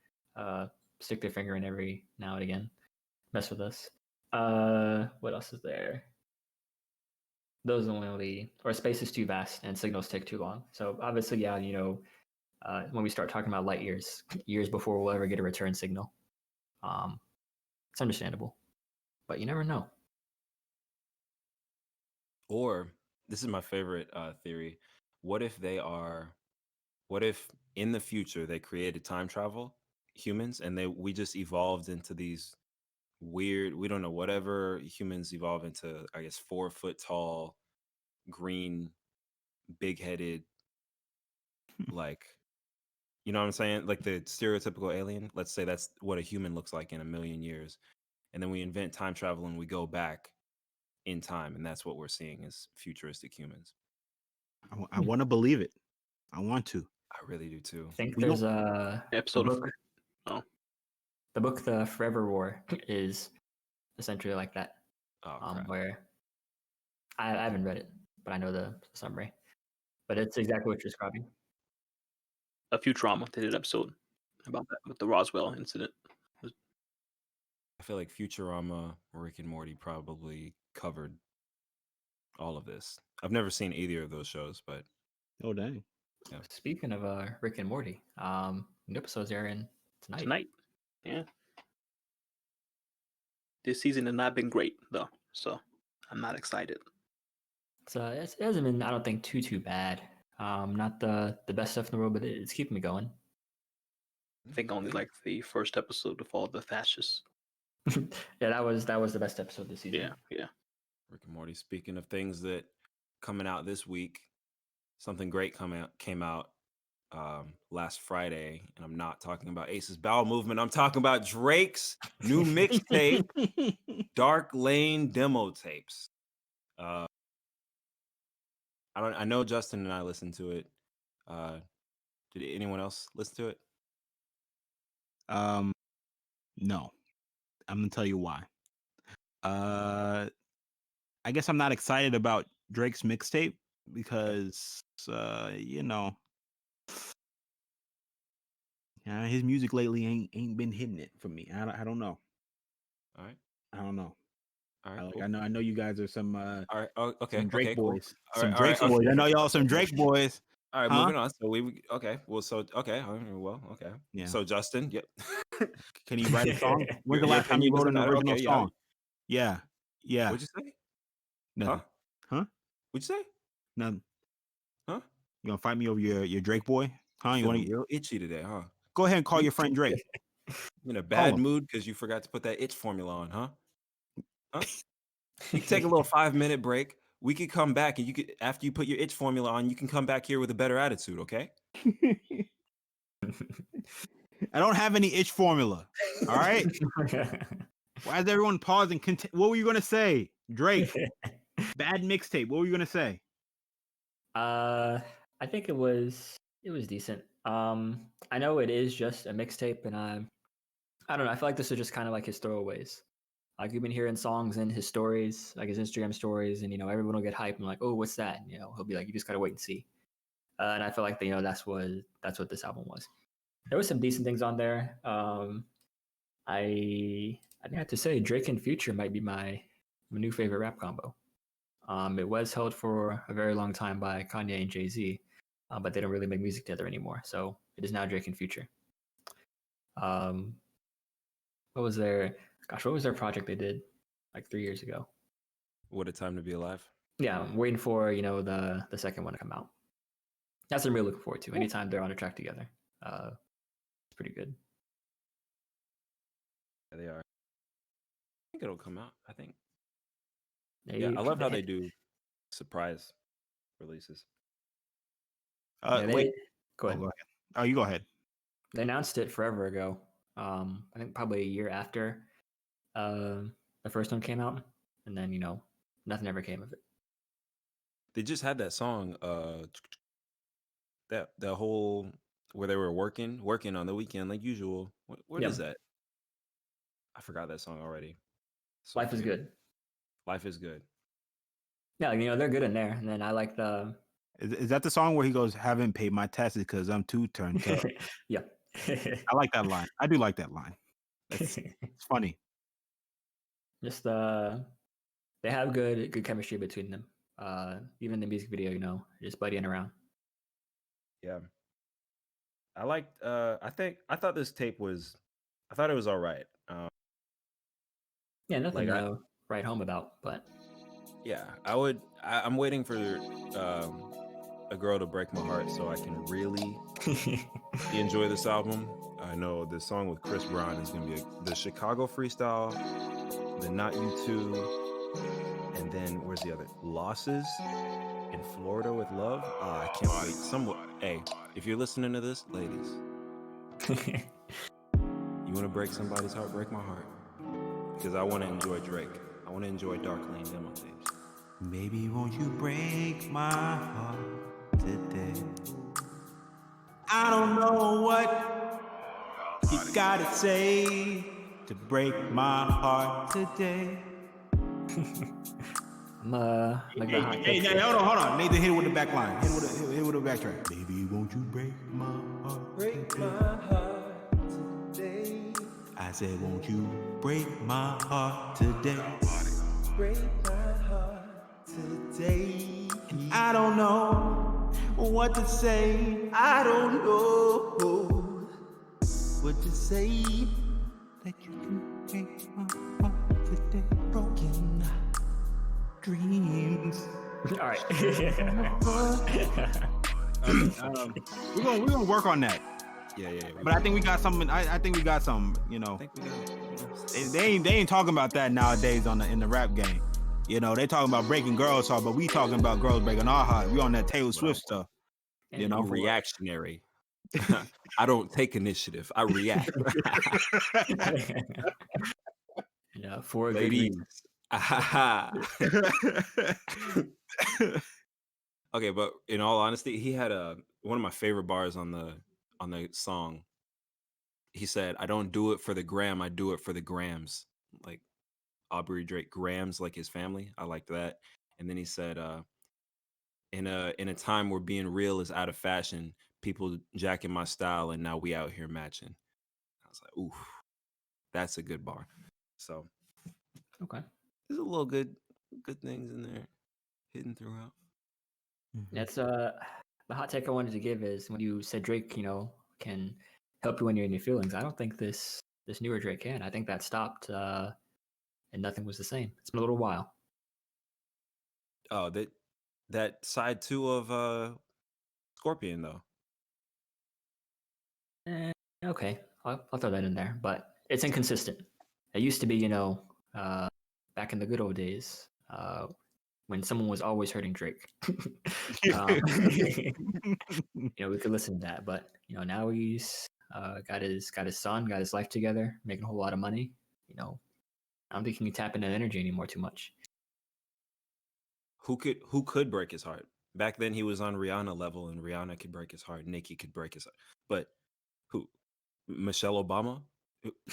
stick their finger in every now and again, mess with us. What else is there? Those are only, or space is too vast and signals take too long. So obviously, yeah, when we start talking about light years before we'll ever get a return signal, it's understandable, but you never know.
Or this is my favorite theory. What if they are what if in the future they created time travel humans and we just evolved into these weird, we don't know, whatever humans evolve into, I guess 4 foot tall, green, big headed, like, you know what I'm saying? Like the stereotypical alien. Let's say that's what a human looks like in a million years. And then we invent time travel and we go back in time. And that's what we're seeing as futuristic humans.
I want to believe it. I want to.
I really do too.
I think
We
there's
don't-
a
Episode of
book.
Oh.
The book, The Forever War, is essentially like that.
Oh, crap.
Where I haven't read it, but I know the summary. But it's exactly what you're describing.
a Futurama. They did an episode about that with the Roswell incident.
I feel like Futurama, Rick and Morty probably covered all of this. I've never seen either of those shows, but
Oh dang.
yeah.
Speaking of Rick and Morty, new episodes airing tonight.
Tonight. Yeah. This season has not been great though, so I'm not excited.
So it hasn't been, I don't think, too bad. Not the best stuff in the world, but it's keeping me going.
I think only like the first episode of all the fascists.
Yeah, that was the best episode this season.
Yeah.
Rick and Morty. Speaking of things that coming out this week, something great came out last Friday, and I'm not talking about Ace's Bowel Movement. I'm talking about Drake's new mixtape, Dark Lane demo tapes. I know Justin and I listened to it. Did anyone else listen to it?
No. I'm gonna tell you why. I guess I'm not excited about Drake's mixtape because you know, his music lately ain't been hitting it for me. I don't know.
All right.
I don't know.
All right.
Cool. I know you guys are some
all right. Oh, okay.
some Drake
okay, cool.
boys.
All
Some
right,
Drake
all right,
boys.
okay.
I know y'all some Drake boys.
All right,
Huh?
moving on. So okay. Well, okay. Well, okay.
Yeah.
So Justin, yep.
Can you write a song? When's the
Your
last time you wrote an
opinion doesn't matter.
original
Okay,
song? Yeah.
What'd you say?
Nothing.
Huh?
Huh?
What'd you say?
Nothing.
Huh?
You gonna fight me over your Drake boy? Huh? You want
Feeling real itchy today, huh?
go ahead and call your friend Drake.
You in a
Call
bad
him.
mood because you forgot to put that itch formula on, huh? Huh? You can take a little 5-minute break. We could come back, and you could, after you put your itch formula on, you can come back here with a better attitude, okay?
I don't have any itch formula. All right. Why is everyone pausing? What were you gonna say, Drake? Bad mixtape. What were you gonna say?
I think it was decent. I know it is just a mixtape, and I don't know. I feel like this is just kind of like his throwaways. Like we've been hearing songs in his stories, like his Instagram stories, and everyone will get hyped and like, oh, what's that? And, he'll be like, you just gotta wait and see. And I feel like that's what this album was. There was some decent things on there. I have to say, Drake and Future might be my new favorite rap combo. It was held for a very long time by Kanye and Jay-Z, but they don't really make music together anymore. So it is now Drake and Future. What was their project they did like 3 years ago?
What a time to be alive.
Yeah, I'm waiting for the second one to come out. That's what I'm really looking forward to. Anytime they're on a track together, it's pretty good.
Yeah, they are. I think it'll come out. I think.
They,
Yeah, I love how they do surprise releases.
Wait.
Go ahead.
Go ahead. Oh, you go ahead.
They announced it forever ago. I think probably a year after the first one came out, and then nothing ever came of it.
They just had that song, that the whole where they were working on the weekend like usual. What
Yeah.
is that? I forgot that song already. So
Life is good.
Life is good.
Yeah, they're good in there. And then I like the.
Is that the song where he goes, "Haven't paid my taxes because I'm too turned up"?
Yeah.
I like that line. I do like that line. It's funny.
Just they have good chemistry between them. Even the music video, just buddying around.
Yeah. I liked I thought this tape was I thought it was all right.
Yeah, nothing
Like,
to write home about, but
yeah, I'm waiting for a girl to break my heart so I can really enjoy this album. I know the song with Chris Brown is going to be the Chicago Freestyle, the Not You Too, and then where's the other? Losses in Florida with Love. I can't wait. Hey, if you're listening to this, ladies, you want to break somebody's heart, break my heart. Because I want to enjoy Drake. I want to enjoy Dark Lane demo tapes.
Maybe won't you break my heart today? I don't know what you gotta say to break my heart today.
Hey, hold on. Nathan, hit it with the back line. Hit it with the back track.
Baby, won't you break my heart?
Break my heart today.
I said, won't you break my heart today?
Break my heart today.
And I don't know what to say. I don't know what to say. That you can break my heart today. Broken dreams.
All right.
We're gonna work on that.
Yeah.
But I think we got something. I think we got some. You know, they ain't talking about that nowadays in the rap game. You know, they talking about breaking girls' heart, but we talking about girls breaking our heart. We on that Taylor Swift stuff. You know,
I'm reactionary. I don't take initiative. I react.
Yeah, for a good reason.
Okay, but in all honesty, he had one of my favorite bars on the song. He said, "I don't do it for the gram, I do it for the grams." Like Aubrey Drake grams, like his family. I liked that. And then he said, in a time where being real is out of fashion, people jacking my style, and now we out here matching. I was like, oof, that's a good bar. So
Okay.
There's a little good things in there hidden throughout.
That's the hot take I wanted to give is when you said Drake, you know, can help you when you're in your feelings. I don't think this newer Drake can. I think that stopped and nothing was the same. It's been a little while.
Oh, that side 2 of Scorpion though.
Okay, I'll throw that in there, but it's inconsistent. It used to be, you know, back in the good old days, when someone was always hurting Drake. You know, we could listen to that, but you know, now he's got his son, got his life together, making a whole lot of money. You know, I don't think he can tap into that energy anymore too much.
Who could break his heart? Back then he was on Rihanna level, and Rihanna could break his heart. Nicki could break his heart. But who? Michelle Obama?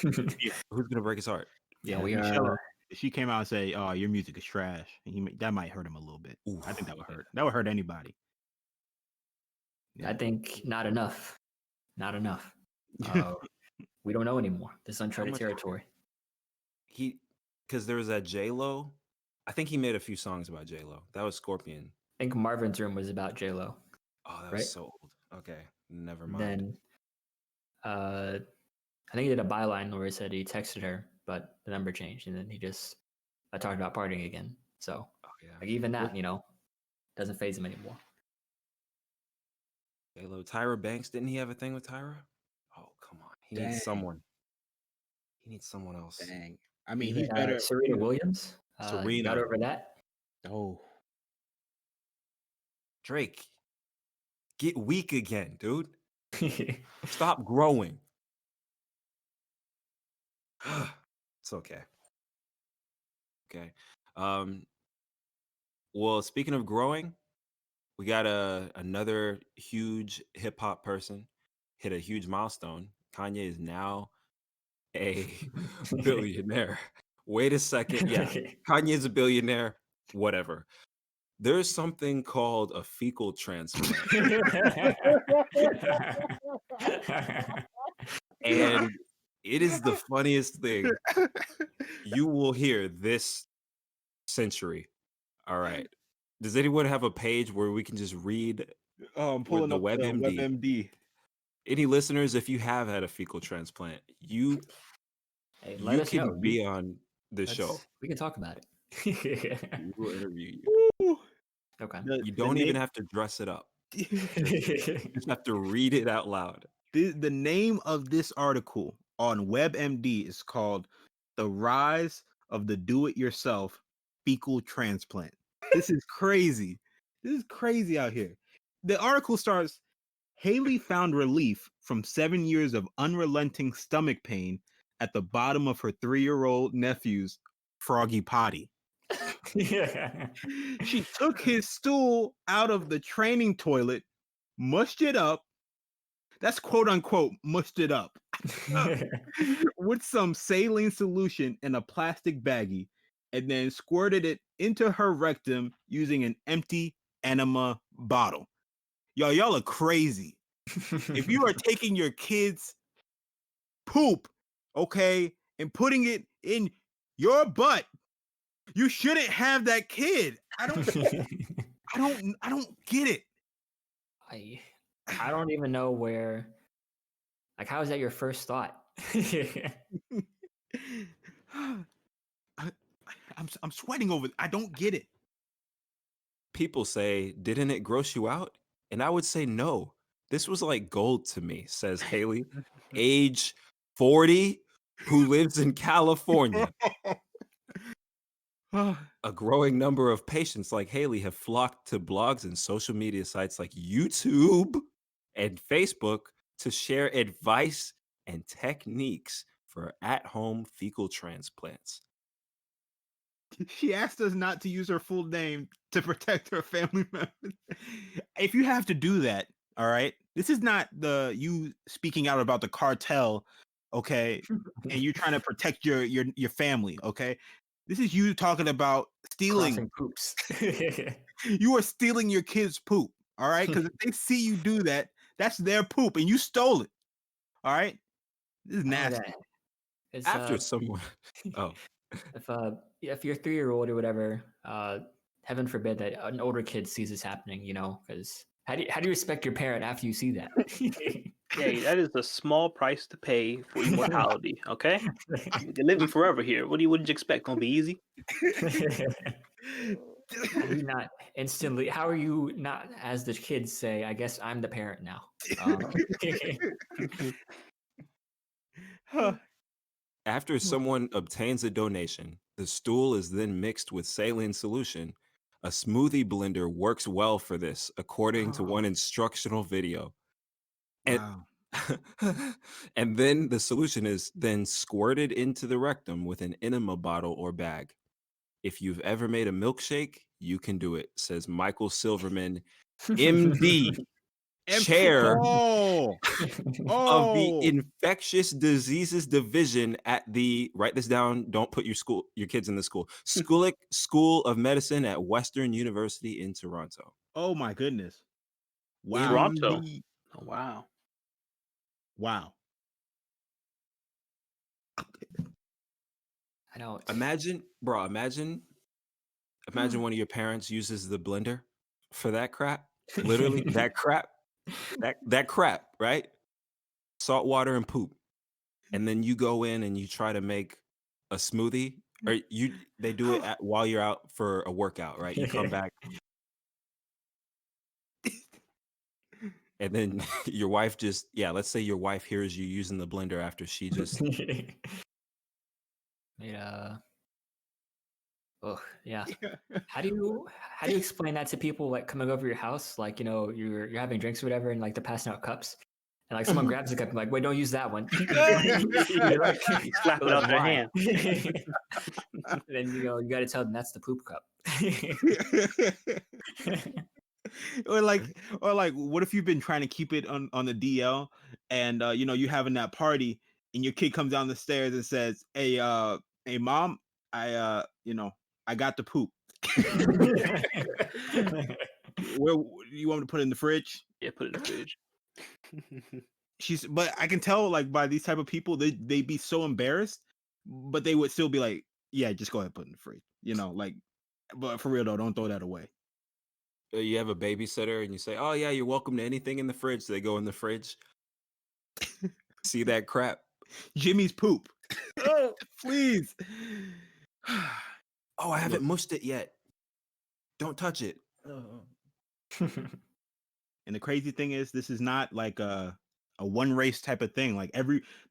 Who's gonna break his heart?
Yeah,
Michelle. She came out and say, "Oh, your music is trash." That might hurt him a little bit.
Oof.
I think that would hurt. That would hurt anybody.
Yeah. I think not enough. Not enough. We don't know anymore. This is uncharted territory.
Because there was that J-Lo. I think he made a few songs about J-Lo. That was Scorpion.
I think Marvin's Room was about J-Lo.
Oh, that was so old. Okay, never mind.
Then, I think he did a byline where he said he texted her, but the number changed, and then he just talked about partying again. So, like even that, you know, doesn't faze him anymore.
J-Lo, Tyra Banks, didn't he have a thing with Tyra? Oh, come on. He needs someone. He needs someone else.
Dang. I mean, he's better.
Serena Williams.
Serena.
Got over that.
Oh.
Drake, get weak again, dude. Stop growing. It's okay. Okay. Well, speaking of growing, we got another huge hip hop person hit a huge milestone. Kanye is now a billionaire. Wait a second. Yeah, Kanye is a billionaire. Whatever. There's something called a fecal transplant. And it is the funniest thing you will hear this century. All right. Does anyone have a page where we can just read
I'm pulling
the
up
WebMD?
WebMD.
Any listeners, if you have had a fecal transplant, you
let us
can
know.
be on this show.
We can talk about it.
We will interview you.
Okay.
You don't even have to dress it up. You just have to read it out loud.
The name of this article on WebMD is called "The Rise of the Do-It-Yourself Fecal Transplant." This is crazy. This is crazy out here. The article starts, Haley found relief from 7 years of unrelenting stomach pain at the bottom of her 3-year-old nephew's froggy potty.
Yeah.
She took his stool out of the training toilet, mushed it up. That's quote unquote mushed it up with some saline solution in a plastic baggie, and then squirted it into her rectum using an empty enema bottle. Y'all are crazy. If you are taking your kids' poop, okay, and putting it in your butt, you shouldn't have that kid. I don't get it.
I don't even know where. Like, how is that your first thought?
I'm sweating over. I don't get it.
People say, didn't it gross you out? And I would say no. This was like gold to me, says Haley, age 40, who lives in California. A growing number of patients like Haley have flocked to blogs and social media sites like YouTube and Facebook to share advice and techniques for at-home fecal transplants.
She asked us not to use her full name to protect her family members. If you have to do that, all right, this is not you speaking out about the cartel, okay, and you're trying to protect your family, okay. This is you talking about stealing
Crossing poops.
You are stealing your kids' poop, all right? Because if they see you do that, that's their poop, and you stole it. All right, this is nasty.
It's,
After someone,
if you're 3-year-old or whatever, heaven forbid that an older kid sees this happening, because how do you respect your parent after you see that?
Hey, that is a small price to pay for immortality. Okay, you're living forever here. What did you expect? Gonna be easy?
How do you not instantly? How are you not, as the kids say? I guess I'm the parent now.
After someone obtains a donation, the stool is then mixed with saline solution. A smoothie blender works well for this, according to one instructional video.
Wow.
And then the solution is then squirted into the rectum with an enema bottle or bag. If you've ever made a milkshake, you can do it, says Michael Silverman, MD, chair of the infectious diseases division at the, write this down, don't put your kids in the school, Schulich School of Medicine at Western University in Toronto.
Oh my goodness. Wow.
Toronto. Oh, wow.
Wow.
I know.
Imagine one of your parents uses the blender for that crap. Literally, that crap. That crap, right? Salt water and poop. And then you go in and you try to make a smoothie, or they do it while you're out for a workout, right? You come back. And then your wife let's say your wife hears you using the blender after she just
yeah. How do you explain that to people like coming over your house? Like, you're having drinks or whatever, and like they're passing out cups, and like someone grabs a cup and like, wait, don't use that one. You're like,
you slap it out their hand.
Then you got to tell them that's the poop cup.
or like what if you've been trying to keep it on the DL, and you having that party, and your kid comes down the stairs and says, hey mom, I got the poop. Where you want me to put it in the fridge?
Yeah, put it in the fridge.
But I can tell, like, by these type of people, they'd be so embarrassed, but they would still be like, yeah, just go ahead and put it in the fridge. Like, but for real though, don't throw that away.
You have a babysitter and you say, oh yeah, you're welcome to anything in the fridge. So they go in the fridge. See that crap?
Jimmy's poop. Oh, please.
Oh, I haven't mushed it yet. Don't touch it.
And the crazy thing is, this is not like a one race type of thing. Like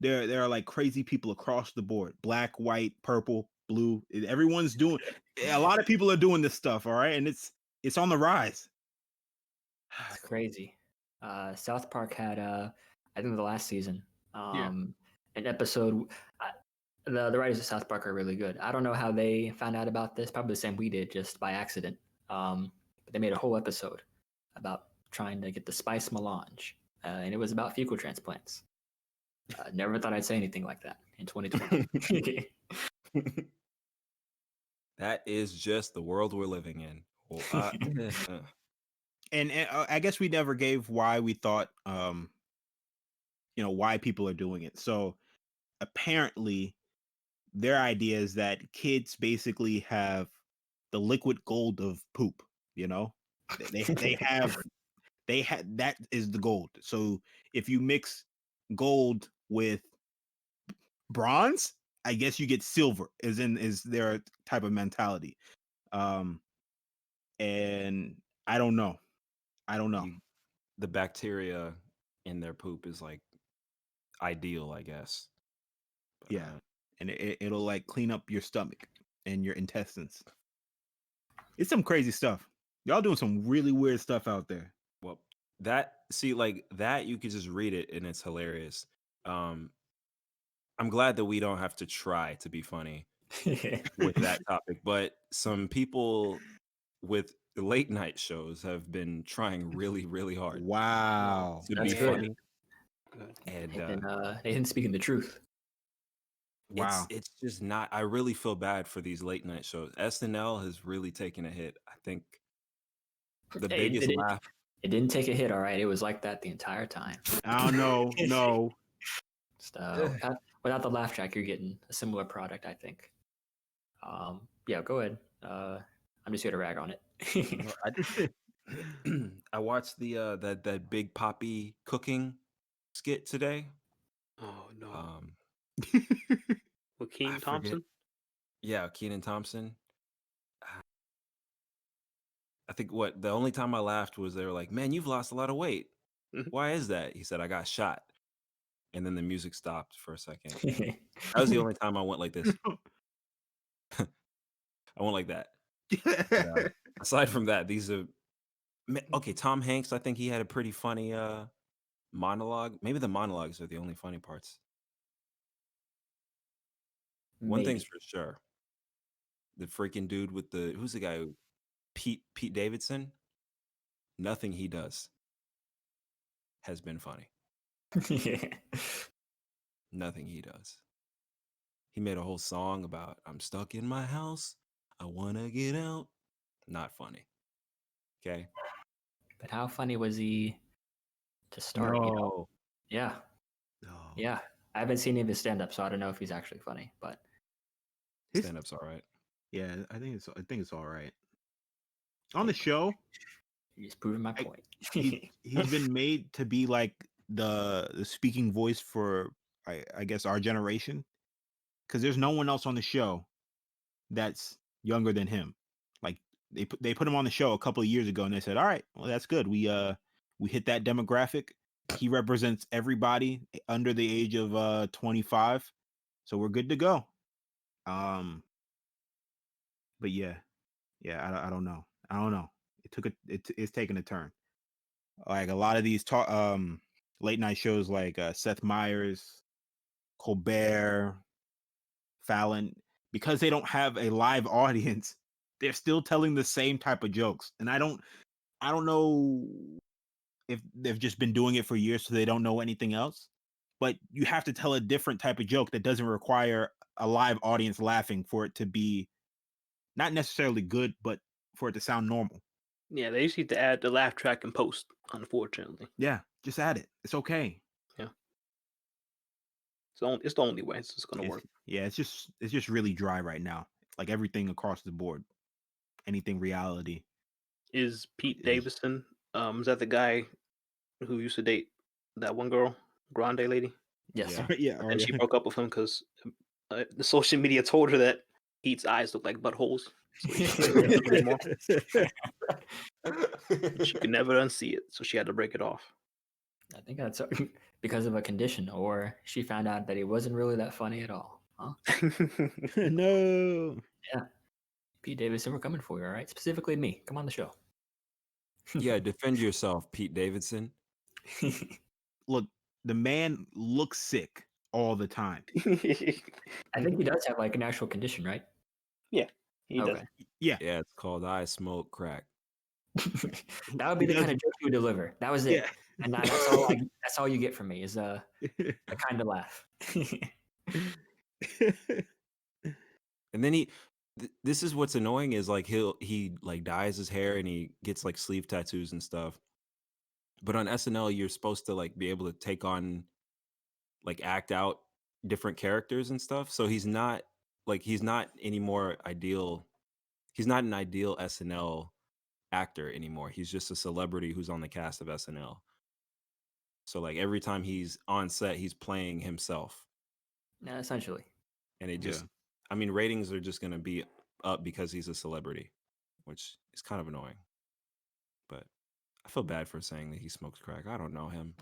there are like crazy people across the board: black, white, purple, blue. Everyone's doing. A lot of people are doing this stuff. All right, and it's on the rise.
It's crazy. South Park had, I think, the last season, an episode. The writers of South Park are really good. I don't know how they found out about this. Probably the same we did, just by accident. But they made a whole episode about trying to get the spice melange, and it was about fecal transplants. Never thought I'd say anything like that in 2020.
That is just the world we're living in. Well,
And I guess we never gave why we thought, why people are doing it. So apparently, their idea is that kids basically have the liquid gold of poop. They have that is the gold. So if you mix gold with bronze, I guess you get silver. Is their type of mentality. And I don't know.
The bacteria in their poop is like ideal, I guess. But,
yeah, and it'll like clean up your stomach and your intestines. It's some crazy stuff. Y'all doing some really weird stuff out there.
Well, like that, you could just read it and it's hilarious. I'm glad that we don't have to try to be funny with that topic, but some people with late night shows have been trying really, really hard.
Wow,
to
That's
be
good.
funny. And
Nathan speaking the truth.
Wow,
it's just not. I really feel bad for these late night shows. SNL has really taken a hit. I think the biggest laugh.
It didn't take a hit, all right. It was like that the entire time.
I don't know. No.
Just, without the laugh track, you're getting a similar product, I think. Yeah, go ahead. I'm just here to rag on it.
I watched the that Big Poppy cooking skit today.
Oh no. With Kenan Thompson?
Yeah, Kenan Thompson. I think the only time I laughed was they were like, "Man, you've lost a lot of weight. Why is that?" He said, "I got shot." And then the music stopped for a second. That was the only time I went like this. I went like that. But, aside from that, these are okay. Tom Hanks, I think he had a pretty funny monologue. Maybe the monologues are the only funny parts. One thing's for sure. The freaking dude with who's the guy? Pete Davidson. Nothing he does has been funny. Nothing he does. He made a whole song about I'm stuck in my house. I want to get out. Not funny. Okay.
But how funny was he to start?
No.
Yeah.
No.
Yeah. I haven't seen any of his stand-up, so I don't know if he's actually funny. But
stand-up's all right.
Yeah, I think it's all right. On the show,
he's proving my point.
He's been made to be like the speaking voice for I guess our generation, because there's no one else on the show that's younger than him. Like they put him on the show a couple of years ago, and they said, "All right, well that's good. We hit that demographic. He represents everybody under the age of 25, so we're good to go." But yeah, I don't know. It's taking a turn. Like a lot of these late night shows like Seth Meyers, Colbert, Fallon, because they don't have a live audience, they're still telling the same type of jokes. And I don't know if they've just been doing it for years so they don't know anything else. But you have to tell a different type of joke that doesn't require a live audience laughing for it to be not necessarily good, but for it to sound normal.
Yeah, they just need to add the laugh track in post, unfortunately.
Yeah, just add it. It's okay.
Yeah. It's the only way it's just going to work.
Yeah, it's just really dry right now. Like everything across the board. Anything reality.
Is Pete Davidson, is that the guy who used to date that one girl, Grande lady?
Yes.
Yeah.
And she broke up with him because the social media told her that Pete's eyes look like buttholes. So She could never unsee it, so she had to break it off.
I think that's because of a condition, or she found out that he wasn't really that funny at all. Huh?
No.
Yeah. Pete Davidson, we're coming for you, all right? Specifically me. Come on the show.
Yeah, defend yourself, Pete Davidson.
Look, the man looks sick all the time.
I think he does have like an actual condition, right?
Yeah, he does.
Okay.
Yeah.
Yeah, it's called I Smoke Crack.
That would be the kind of joke you would deliver. That was it.
Yeah.
And that's all you get from me is a kind of laugh.
And then this is what's annoying is like he like dyes his hair and he gets like sleeve tattoos and stuff. But on SNL, you're supposed to like be able to take on like act out different characters and stuff. So he's not anymore ideal. He's not an ideal SNL actor anymore. He's just a celebrity who's on the cast of SNL. So like every time he's on set, he's playing himself.
Yeah, essentially.
And it just, I mean, ratings are just going to be up because he's a celebrity, which is kind of annoying. But I feel bad for saying that he smokes crack. I don't know him.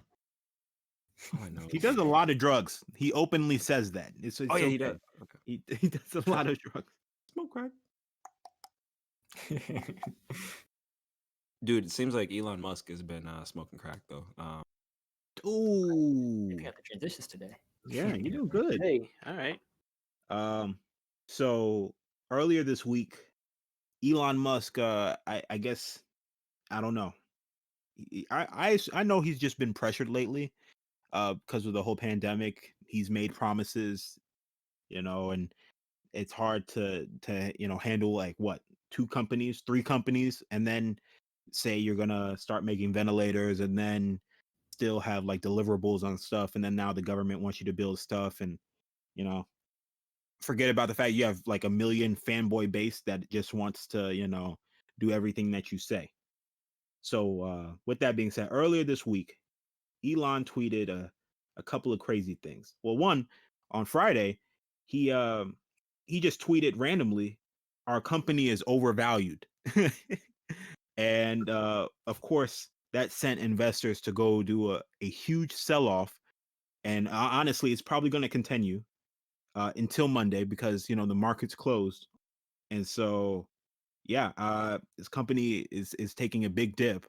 All I know
He
is-
does a lot of drugs. He openly says that. It's
Oh yeah,
okay.
he does. Okay.
He does a lot of drugs.
Smoke crack. Dude, it seems like Elon Musk has been smoking crack though.
Ooh.
We got the transitions today.
Yeah, you do good.
Hey, all right.
So earlier this week, Elon Musk, I guess, I don't know. I know he's just been pressured lately, because of the whole pandemic. He's made promises, and it's hard to handle like what, 2 companies, 3 companies, and then say you're gonna start making ventilators and then still have like deliverables on stuff, and then now the government wants you to build stuff, and forget about the fact you have like a million fanboy base that just wants to do everything that you say. So with that being said, earlier this week Elon tweeted a couple of crazy things. Well, one, on Friday, he just tweeted randomly, "Our company is overvalued," and of course that sent investors to go do a huge sell-off. And honestly, it's probably going to continue until Monday because the market's closed, and so yeah, this company is taking a big dip.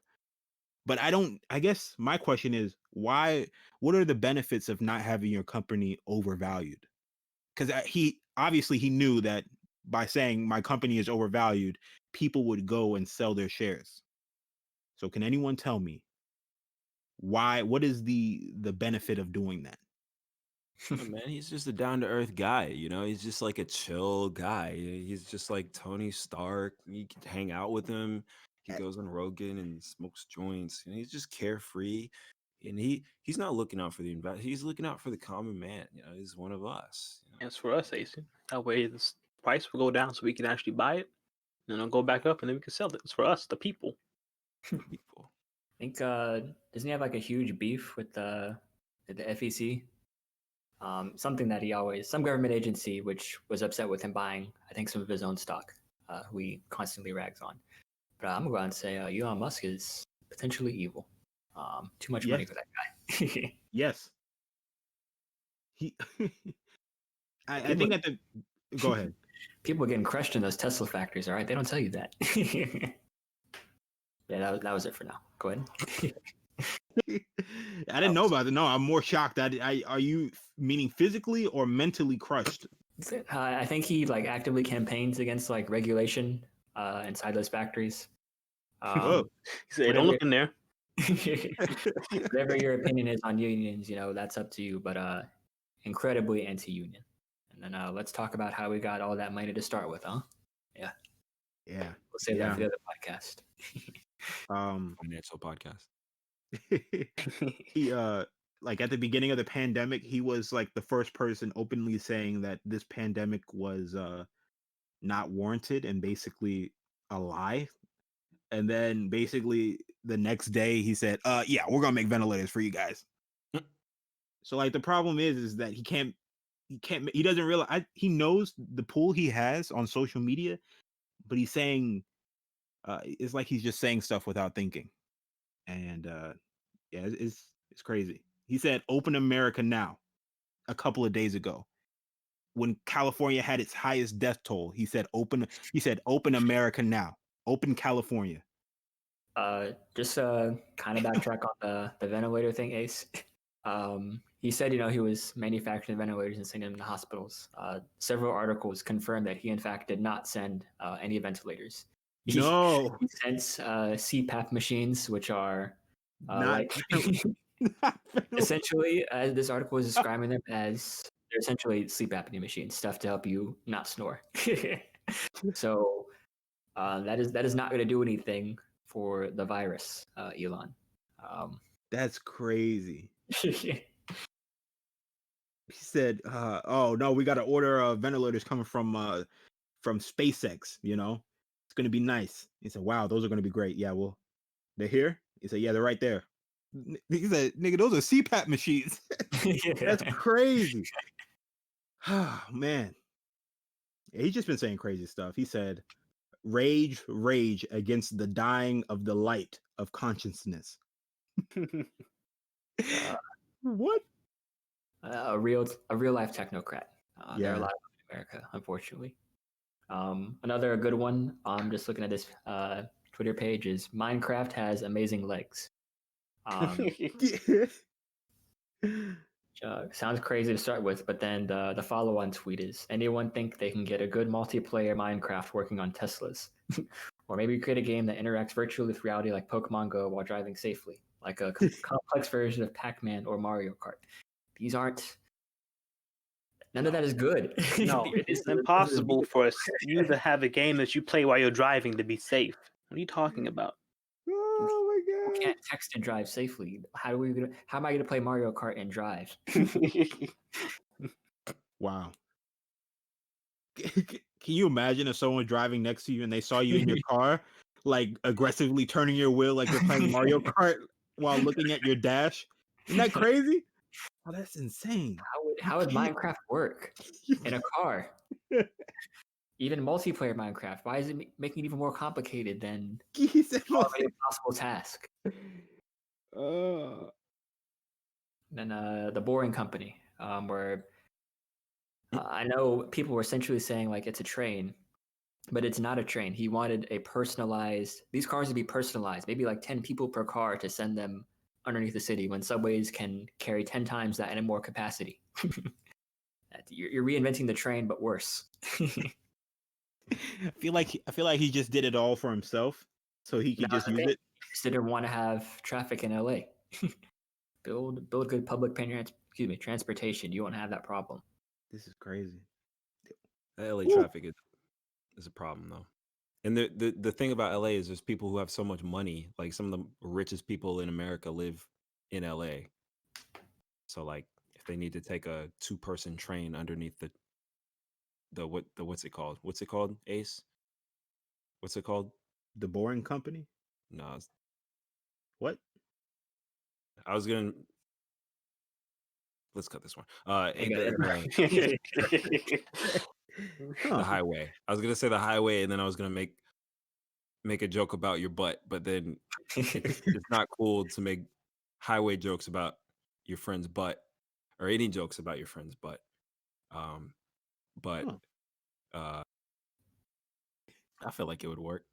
But I guess my question is, why? What are the benefits of not having your company overvalued? Because he obviously he knew that by saying my company is overvalued, people would go and sell their shares. So can anyone tell me why? What is the benefit of doing that?
Oh, man, he's just a down to earth guy. He's just like a chill guy. He's just like Tony Stark. You can hang out with him. He goes on Rogan and smokes joints. He's just carefree, and he's not looking out for the investor. He's looking out for the common man. He's one of us.
It's for us, AC. That way, the price will go down so we can actually buy it, and it'll go back up, and then we can sell it. It's for us, the people.
People.
I think doesn't he have like a huge beef with the FEC? Something that some government agency which was upset with him buying, I think, some of his own stock, who he constantly rags on. But I'm gonna go out and say Elon Musk is potentially evil. Too much money for that guy.
Yes. He. I think that go ahead.
People are getting crushed in those Tesla factories. All right, they don't tell you that. Yeah, that was it for now. Go ahead.
I didn't know about it. No, I'm more shocked. Are you meaning physically or mentally crushed?
I think he like actively campaigns against like regulation inside those factories.
Oh.
He said, "Don't look in there."
Whatever your opinion is on unions, that's up to you. But incredibly anti-union. And then let's talk about how we got all that money to start with, huh? Yeah.
Yeah.
We'll save that for the other podcast.
Financial podcast.
He like at the beginning of the pandemic, he was like the first person openly saying that this pandemic was not warranted and basically a lie. And then basically the next day he said, yeah, we're gonna make ventilators for you guys. So like the problem is that he doesn't realize, he knows the pull he has on social media, but he's saying It's like he's just saying stuff without thinking, and yeah, it's crazy. He said, "Open America now," a couple of days ago, when California had its highest death toll. He said, "Open." He said, "Open America now. Open California."
Just kind of backtrack on the ventilator thing, Ace. He said, he was manufacturing ventilators and sending them to hospitals. Several articles confirmed that he, in fact, did not send any ventilators.
No,
He sends CPAP machines, which are
not
essentially, as this article is describing them as, they're essentially sleep apnea machines, stuff to help you not snore. So that is not going to do anything for the virus, Elon.
That's crazy. He said, "Oh no, we got to order ventilators coming from SpaceX. It's gonna be nice." He said, "Wow, those are gonna be great. Yeah, well, they're here." He said, "Yeah, they're right there." He said, "Nigga, those are CPAP machines." That's crazy. Oh man, he's just been saying crazy stuff. He said, "Rage, rage against the dying of the light of consciousness." What?
A real life technocrat. There are a
Yeah.
lot of them in America, unfortunately. Another good one. I'm just looking at this Twitter page. Is Minecraft has amazing legs. Sounds crazy to start with, but then the follow-on tweet is: anyone think they can get a good multiplayer Minecraft working on Teslas? Or maybe create a game that interacts virtually with reality like Pokemon Go while driving safely, like a complex version of Pac-Man or Mario Kart. These aren't. None of that is good.
No, it's impossible for you to have a game that you play while you're driving to be safe. What are you talking about?
Oh my
You
god.
can't text and drive safely. How am I gonna play Mario Kart and drive?
Wow. Can you imagine if someone driving next to you and they saw you in your car, like aggressively turning your wheel like you're playing Mario Kart while looking at your dash? Isn't that crazy? Oh, that's insane.
How would Minecraft work in a car? Even multiplayer Minecraft. Why is it making it even more complicated than already a possible task? Then the Boring Company, where I know people were essentially saying like it's a train, but it's not a train. He wanted these cars to be personalized, maybe like 10 people per car to send them underneath the city when subways can carry 10 times that and more capacity. You're reinventing the train, but worse.
I feel like he just did it all for himself, so he could just use it.
He just didn't want to have traffic in LA. build good public transportation. You won't have that problem.
This is crazy.
LA traffic is a problem though. And the thing about LA is there's people who have so much money. Like some of the richest people in America live in LA. So like if they need to take a 2-person train underneath what's it called? What's it called, Ace? What's it called?
The Boring Company?
No.
What?
I was gonna. Let's cut this one.
Huh.
The highway. I was gonna say the highway, and then I was gonna make a joke about your butt, but then it's not cool to make highway jokes about your friend's butt or any jokes about your friend's butt. But I feel like it would work.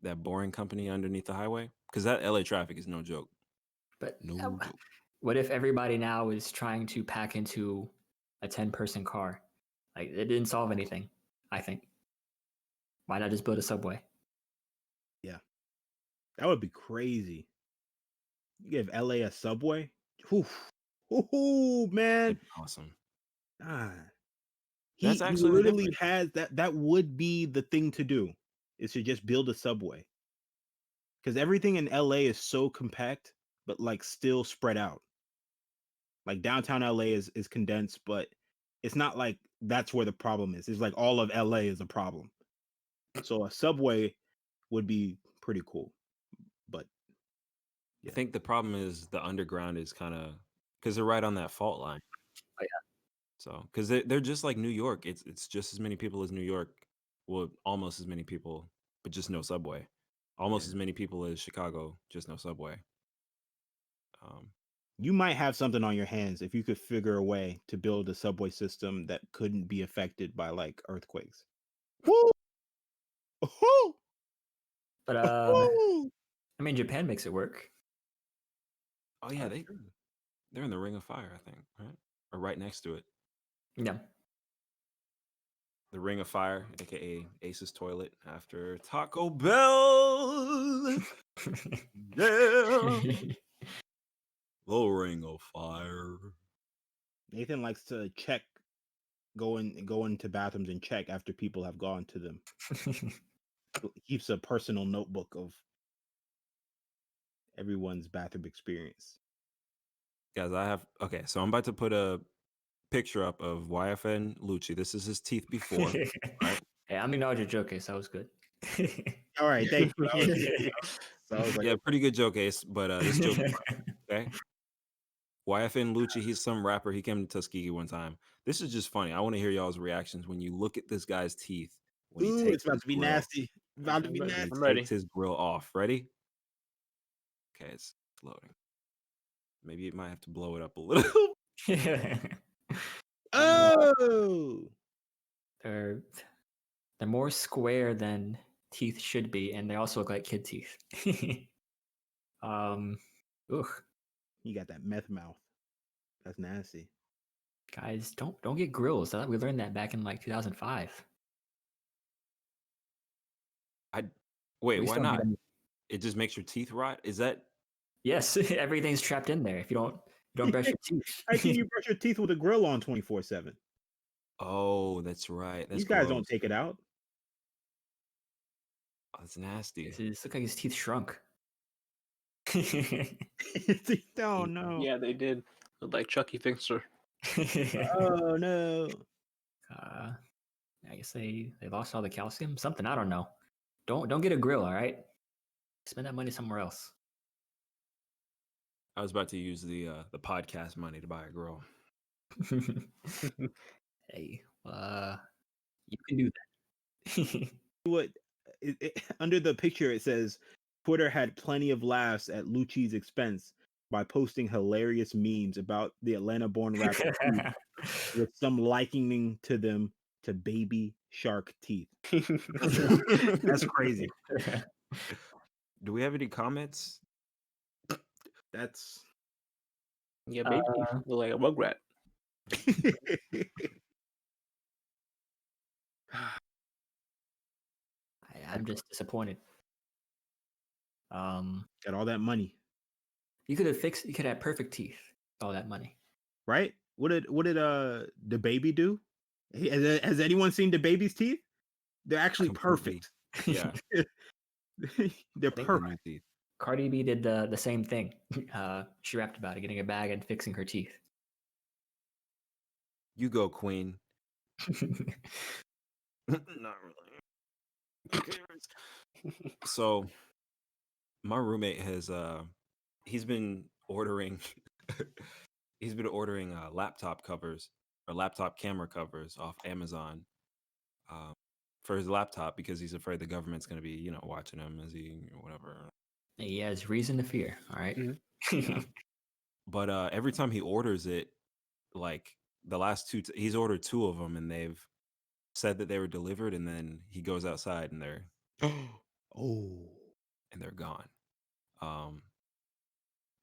That Boring Company underneath the highway, because that LA traffic is no joke.
But
no joke.
What if everybody now is trying to pack into a 10-person car? Like it didn't solve anything, I think. Why not just build a subway?
Yeah. That would be crazy. You give LA a subway? Ooh, man.
Awesome.
He literally has that would be the thing to do, is to just build a subway. Because everything in LA is so compact, but like still spread out. Like downtown LA is condensed, but it's not like that's where the problem is. It's like all of LA is a problem. So a subway would be pretty cool. But
I think the problem is the underground is kind of because they're right on that fault line.
Oh, yeah.
So because they're just like New York. It's just as many people as New York. Well, almost as many people, but just no subway. Almost as many people as Chicago, just no subway.
You might have something on your hands if you could figure a way to build a subway system that couldn't be affected by like earthquakes. Woo! Woo!
But
Woo!
I mean, Japan makes it work.
Oh yeah, they're in the Ring of Fire, I think, right? Or right next to it.
Yeah.
The Ring of Fire, aka Ace's toilet after Taco Bell. Yeah. The Ring of Fire.
Nathan likes to check, go into bathrooms and check after people have gone to them. He keeps a personal notebook of everyone's bathroom experience.
Guys, so I'm about to put a picture up of YFN Lucci. This is his teeth before, right?
Hey, I'm acknowledging your joke, Ace. That was good.
All right, thank you. So I was like,
Yeah, pretty good joke, Ace, but this joke is funny, okay? YFN Lucci, he's some rapper. He came to Tuskegee one time. This is just funny. I want to hear y'all's reactions when you look at this guy's teeth when he
ooh,
takes
it's about
his
to be
grill.
nasty. About to be
I'm
When he
nasty.
I'm ready.
takes his grill off. Ready? Okay, it's loading. Maybe it might have to blow it up a little.
Oh,
They're more square than teeth should be, and they also look like kid teeth. Ugh.
you got that meth mouth. That's nasty.
Guys, don't get grills. I thought we learned that back in like 2005.
Wait,
We
why
still
not?
need them.
It just makes your teeth rot? Is that
Yes, everything's trapped in there. If you don't brush your teeth.
How can you brush your teeth with a grill on 24/7?
Oh, that's right. That's
These guys don't
gross.
take it out.
Oh, that's nasty.
This look like his teeth shrunk.
Oh no.
Yeah, they did. Look like Chucky Fixer.
Oh no.
I guess they lost all the calcium. Something, I don't know. Don't get a grill, all right? Spend that money somewhere else.
I was about to use the podcast money to buy a grill.
Hey, you can do that.
What under the picture it says Twitter had plenty of laughs at Lucci's expense by posting hilarious memes about the Atlanta-born rapper with some likening to them to baby shark teeth. That's crazy.
Do we have any comments?
That's
Yeah, baby teeth look like a rugrat.
I'm just disappointed.
Got all that money,
You could have perfect teeth. All that money.
right? What did the baby do? Has anyone seen the baby's teeth? They're actually
Completely.
perfect.
Yeah.
They're
They're
perfect.
new teeth.
Cardi B did the same thing. She rapped about it, getting a bag and fixing her teeth.
You go, Queen. Not really. Who cares? So my roommate has he's been ordering laptop covers or laptop camera covers off Amazon for his laptop because he's afraid the government's going to be, watching him as he whatever.
He has reason to fear. All right.
Yeah. But every time he orders it, like the last two, he's ordered 2 of them and they've said that they were delivered, and then he goes outside and they're and they're gone.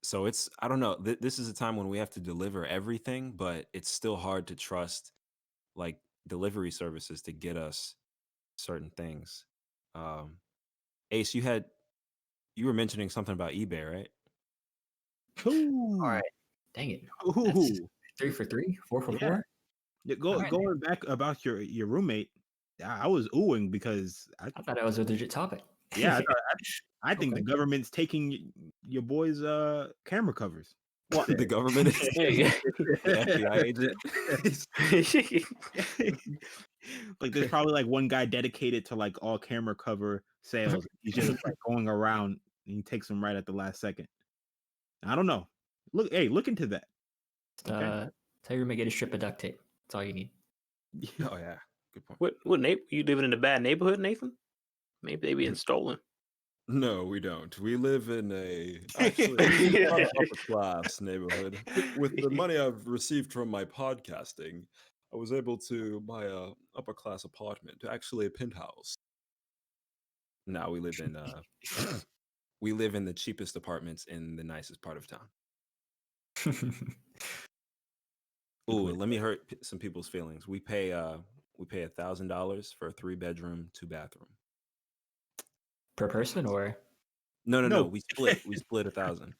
So it's, I don't know. This is a time when we have to deliver everything, but it's still hard to trust like delivery services to get us certain things. Ace, you were mentioning something about eBay, right?
Ooh.
All right. Dang it.
Ooh.
That's 3 for 3, 4 for 4.
Yeah,
All right,
going back about your roommate, I was oohing because
I thought that was a legit topic.
yeah, I think
Okay.
the government's taking your boy's camera covers.
What the government is
Yeah.
the FBI agent.
Like there's probably like one guy dedicated to like all camera cover sales. He's just like going around and he takes them right at the last second. I don't know. Look into that.
Tell your roommate get a strip of duct tape. That's all you need.
Oh yeah, good point.
What Nate? You living in a bad neighborhood, Nathan? Maybe they being stolen.
No, we don't. We live in actually not an upper class neighborhood. With the money I've received from my podcasting, I was able to buy a upper class apartment, actually a penthouse. Now we live in we live in the cheapest apartments in the nicest part of town. Ooh, let me hurt some people's feelings. We pay $1,000 for a 3-bedroom, 2-bathroom.
Per person, or
No.
No.
We split 1,000.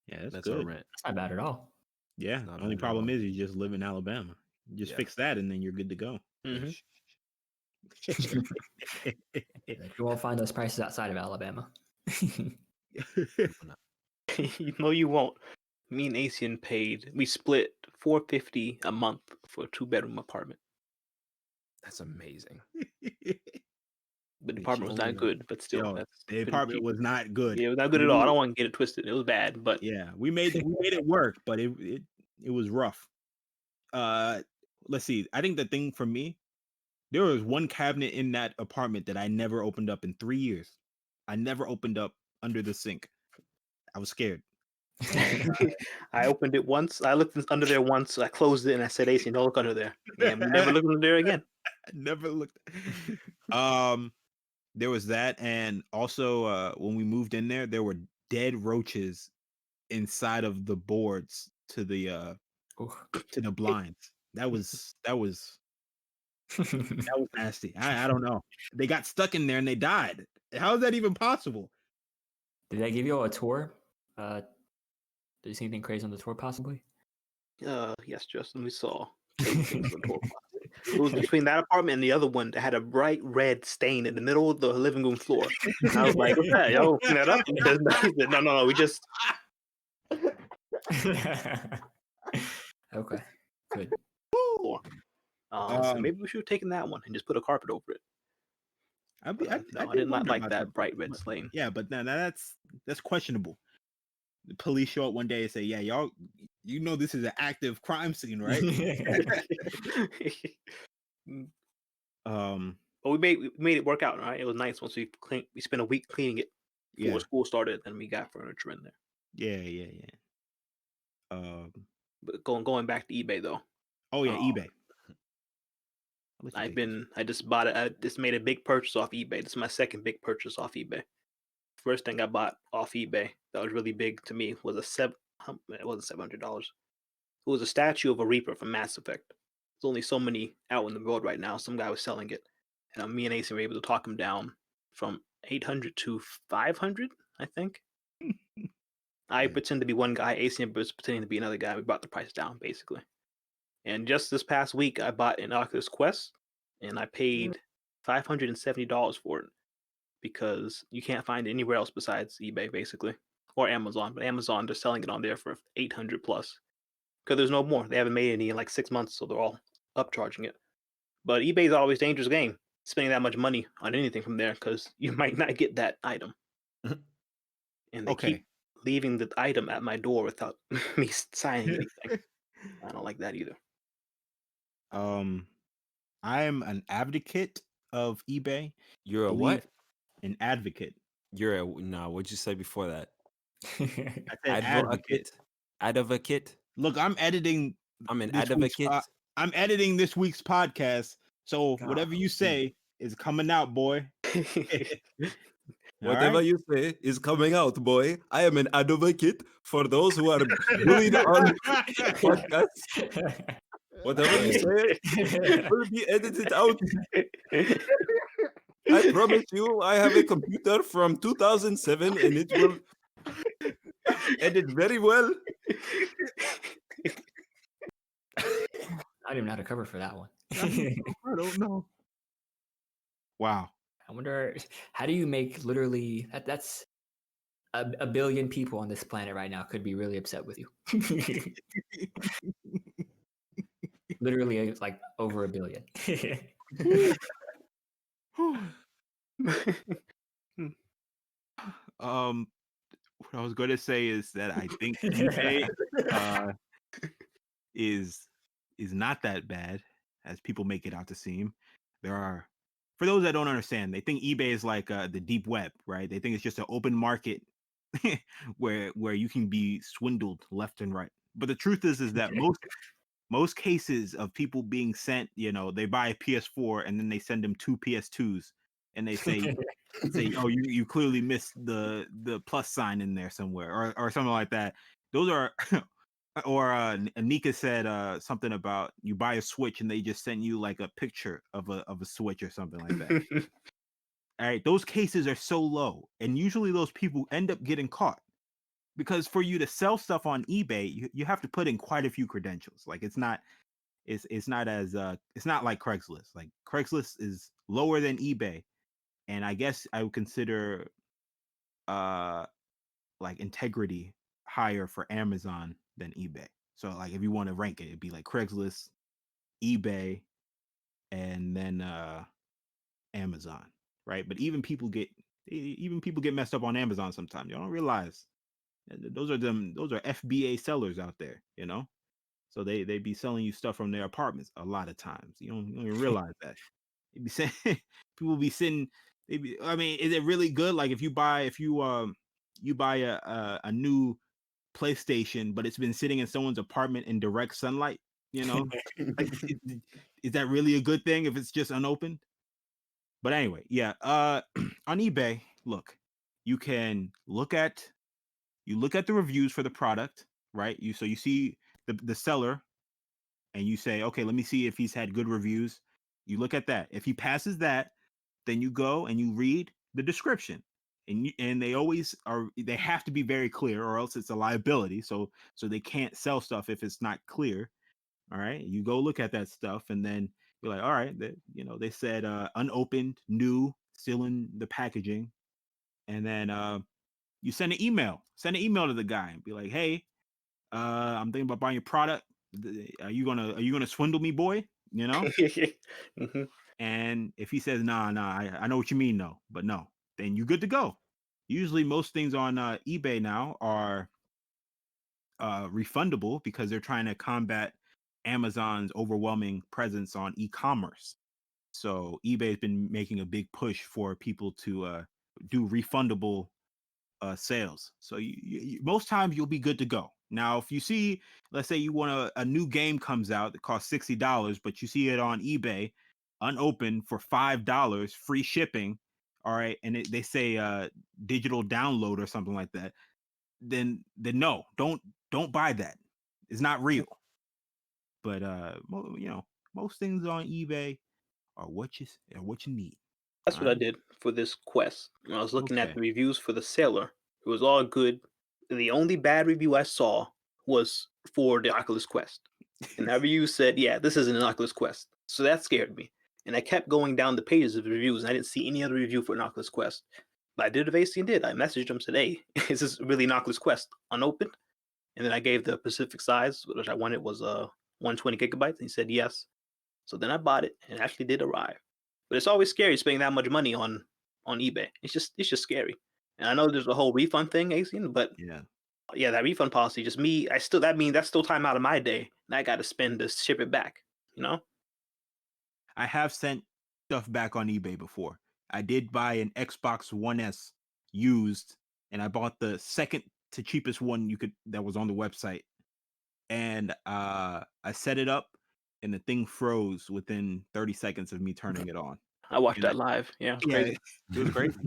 Yeah, that's
our
good.
rent.
that's not bad at all.
Yeah.
Not
The only
bad at
problem
all.
is you just live in Alabama. Just
Yeah.
fix that and then you're good to go.
Mhm.
Like, you won't find those prices outside of Alabama.
No, you won't. Me and Asian paid. We split $450 a month for a 2-bedroom apartment.
That's amazing.
But the apartment was not good. But still,
Yo,
that's
the
pretty
apartment
cheap.
was not good.
Yeah, it was not good at all. I don't want to get it twisted. It was bad, but
Yeah, we made it work, but it was rough. Let's see. I think the thing for me, there was one cabinet in that apartment that I never opened up in 3 years. I never opened up under the sink. I was scared.
I opened it once. I looked under there once. I closed it and I said, "Asian, don't look under there." And we never looked under there again.
I never looked. There was that, and also when we moved in there were dead roaches inside of the boards to the blinds. That was nasty. I don't know. They got stuck in there and they died. How is that even possible?
Did they give you all a tour? Did you see anything crazy on the tour, possibly?
Yes, Justin, we saw crazy things on the tour. It was between that apartment and the other one that had a bright red stain in the middle of the living room floor. And I was like, "What's that? Y'all clean that up?" He said, "No, we just."
Okay, good.
So maybe we should have taken that one and just put a carpet over it.
I
did not
wonder
like
about
that bright red stain.
Yeah, but now that's questionable. The police show up one day and say, "Yeah, y'all, you know this is an active crime scene, right?"
But we made it work out, right? It was nice once we spent a week cleaning it before school started, and we got furniture in there.
Yeah.
But going back to eBay though.
Oh yeah, eBay.
I just bought it. I just made a big purchase off eBay. This is my second big purchase off eBay. First thing I bought off eBay that was really big to me was it wasn't $700. It was a statue of a Reaper from Mass Effect. There's only so many out in the world right now. Some guy was selling it, and me and Ace were able to talk him down from 800 to 500, I think. I pretend to be one guy. Ace was pretending to be another guy. We brought the price down basically. And just this past week, I bought an Oculus Quest, and I paid $570 for it because you can't find it anywhere else besides eBay, basically, or Amazon. But Amazon, they're selling it on there for 800 plus because there's no more. They haven't made any in like 6 months, so they're all upcharging it. But eBay's always a dangerous game, spending that much money on anything from there because you might not get that item. And they keep leaving the item at my door without me signing anything. I don't like that either.
I am an advocate of eBay.
You're a what?
An advocate.
You're a no. What'd you say before that?
I said advocate.
Advocate.
Look, I'm editing.
I'm an advocate.
I'm editing this week's podcast, so whatever you say is coming out, boy.
Whatever you say is coming out, boy. I am an advocate for those who are bullied on podcasts. Whatever you say will be edited out. I promise you, I have a computer from 2007 and it will edit very well.
I don't even know how to cover for that one.
I don't know. Wow.
I wonder, how do you make literally that's a billion people on this planet right now could be really upset with you. Literally like over a billion.
What I was going to say is that I think eBay is not that bad as people make it out to seem. There are for those that don't understand, they think eBay is like the deep web, right? They think it's just an open market where you can be swindled left and right. But the truth is that most cases of people being sent, they buy a PS4 and then they send them 2 PS2s and they say, oh, you clearly missed the plus sign in there somewhere or something like that. Those are or Anika said something about you buy a Switch and they just send you like a picture of a Switch or something like that. All right, those cases are so low, and usually those people end up getting caught because for you to sell stuff on eBay, you have to put in quite a few credentials. Like it's not as it's not like Craigslist. Like Craigslist is lower than eBay, and I guess I would consider like integrity higher for Amazon than eBay. So like if you want to rank it, it'd be like Craigslist, eBay, and then Amazon, right? But even people get messed up on Amazon sometimes. You don't realize those are FBA sellers out there, So they be selling you stuff from their apartments a lot of times. You don't even realize that. They be saying people be sitting. I mean, is it really good? Like if you buy a new PlayStation, but it's been sitting in someone's apartment in direct sunlight, like is that really a good thing if it's just unopened? But anyway, yeah. On eBay, look, you can look at the reviews for the product, right? You see the seller, and you say, okay, let me see if he's had good reviews. You look at that. If he passes that, then you go and you read the description, and they always are. They have to be very clear, or else it's a liability. So they can't sell stuff if it's not clear. All right, you go look at that stuff, and then you're like, all right, they said unopened, new, still in the packaging, and then you send an email to the guy and be like, hey, I'm thinking about buying your product. Are you gonna swindle me, boy?
Mhm.
And if he says, nah, I know what you mean, no, but no, then you're good to go. Usually, most things on eBay now are refundable because they're trying to combat Amazon's overwhelming presence on e-commerce. So eBay has been making a big push for people to do refundable sales. So most times you'll be good to go. Now, if you see, let's say you want a new game comes out that costs $60, but you see it on eBay unopened for $5, free shipping, all right, and they say digital download or something like that, then no, don't buy that. It's not real. But most things on eBay are what you need.
That's what I did for this quest. When I was looking at
Okay.
the reviews for the sailor, it was all good. The only bad review I saw was for the Oculus Quest. And that review said, yeah, this isn't an Oculus Quest. So that scared me. And I kept going down the pages of the reviews, and I didn't see any other review for an Oculus Quest. But I did what Vasey did. I messaged him, said, hey, is this really an Oculus Quest unopened? And then I gave the specific size, which I wanted was 120 gigabytes. And he said yes. So then I bought it, and it actually did arrive. But it's always scary spending that much money on eBay. It's just scary. And I know there's a whole refund thing, Asian, but yeah, that refund policy, just me, that means that's still time out of my day, and I got to spend to ship it back.
I have sent stuff back on eBay before. I did buy an Xbox One S used, and I bought the second to cheapest one that was on the website. And I set it up, and the thing froze within 30 seconds of me turning it on.
I watched that live. Yeah, it's crazy.
It was crazy.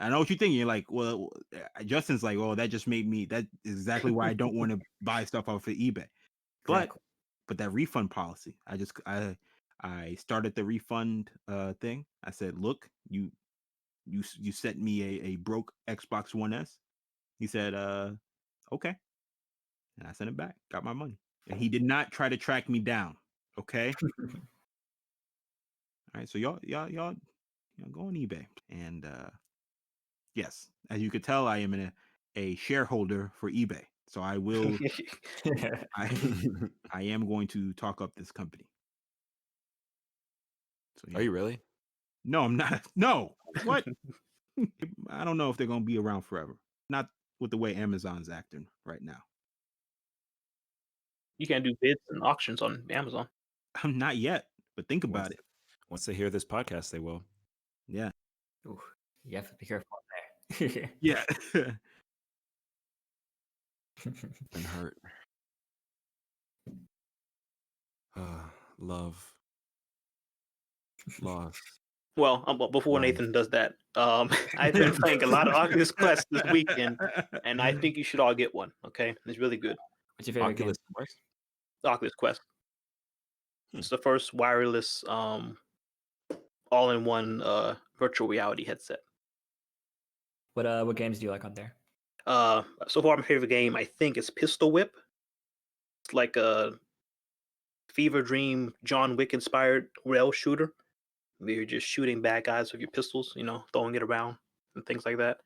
I know what you're thinking. You're like, well, Justin's like, oh, that just made me. That is exactly why I don't want to buy stuff off of eBay. But that refund policy, I started the refund thing. I said, look, you sent me a broke Xbox One S. He said, okay, and I sent it back. Got my money, and he did not try to track me down. Okay. All right, so y'all go on eBay, and yes, as you could tell, I am a shareholder for eBay, so I will. I am going to talk up this company. So,
Are you really?
No, I'm not. No, what? I don't know if they're going to be around forever. Not with the way Amazon's acting right now.
You can't do bids and auctions on Amazon.
I'm not yet, but think about it.
Once they hear this podcast, they will.
Yeah.
Ooh, you have to be careful there.
Yeah.
And hurt. Love. Loss.
Well, before
Love.
Nathan does that, I've been playing a lot of Oculus Quest this weekend, and I think you should all get one. Okay, it's really good.
What's your favorite
Oculus
game?
Quest?
Oculus Quest. It's the first wireless, all-in-one virtual reality headset.
What games do you like on there?
So far, my favorite game I think is Pistol Whip. It's like a Fever Dream, John Wick inspired rail shooter. Where you're just shooting bad guys with your pistols, throwing it around and things like that.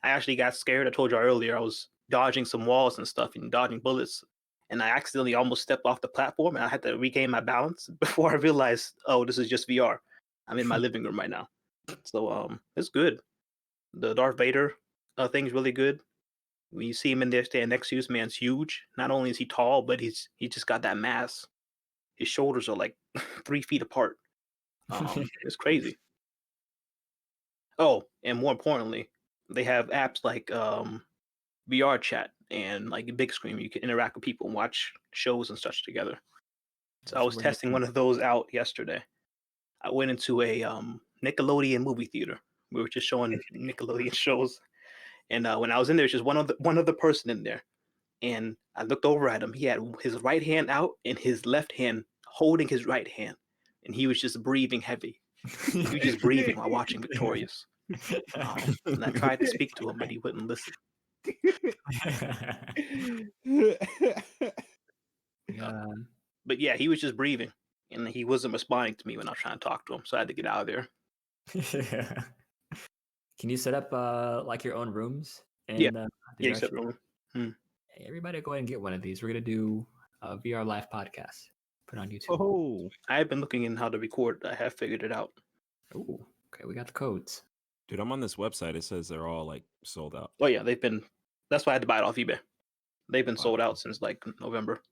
I actually got scared. I told you earlier I was dodging some walls and stuff and dodging bullets, and I accidentally almost stepped off the platform, and I had to regain my balance before I realized, oh, this is just VR. I'm in my living room right now. So it's good. The Darth Vader thing's really good. When you see him in there standing next to you, this man's huge. Not only is he tall, but he just got that mass. His shoulders are like 3 feet apart. It's crazy. Oh, and more importantly, they have apps like VR chat and like big screen where you can interact with people and watch shows and such together. So I was testing one of those out yesterday. I went into a Nickelodeon movie theater. We were just showing Nickelodeon shows, and when I was in there, just one other person in there, and I looked over at him. He had his right hand out and his left hand holding his right hand, and he was just breathing heavy. He was just breathing while watching Victorious. And I tried to speak to him, but he wouldn't listen. But yeah, he was just breathing, and he wasn't responding to me when I was trying to talk to him, so I had to get out of there.
Can you set up like your own rooms? And,
Yeah, you set room.
Hey, everybody go ahead and get one of these. We're gonna do a VR live podcast. Put it on YouTube.
Oh,
I've been looking in how to record. I have figured it out.
Oh, okay, we got the codes.
Dude, I'm on this website. It says they're all like sold out.
Oh yeah, that's why I had to buy it off eBay. They've been sold out since like November.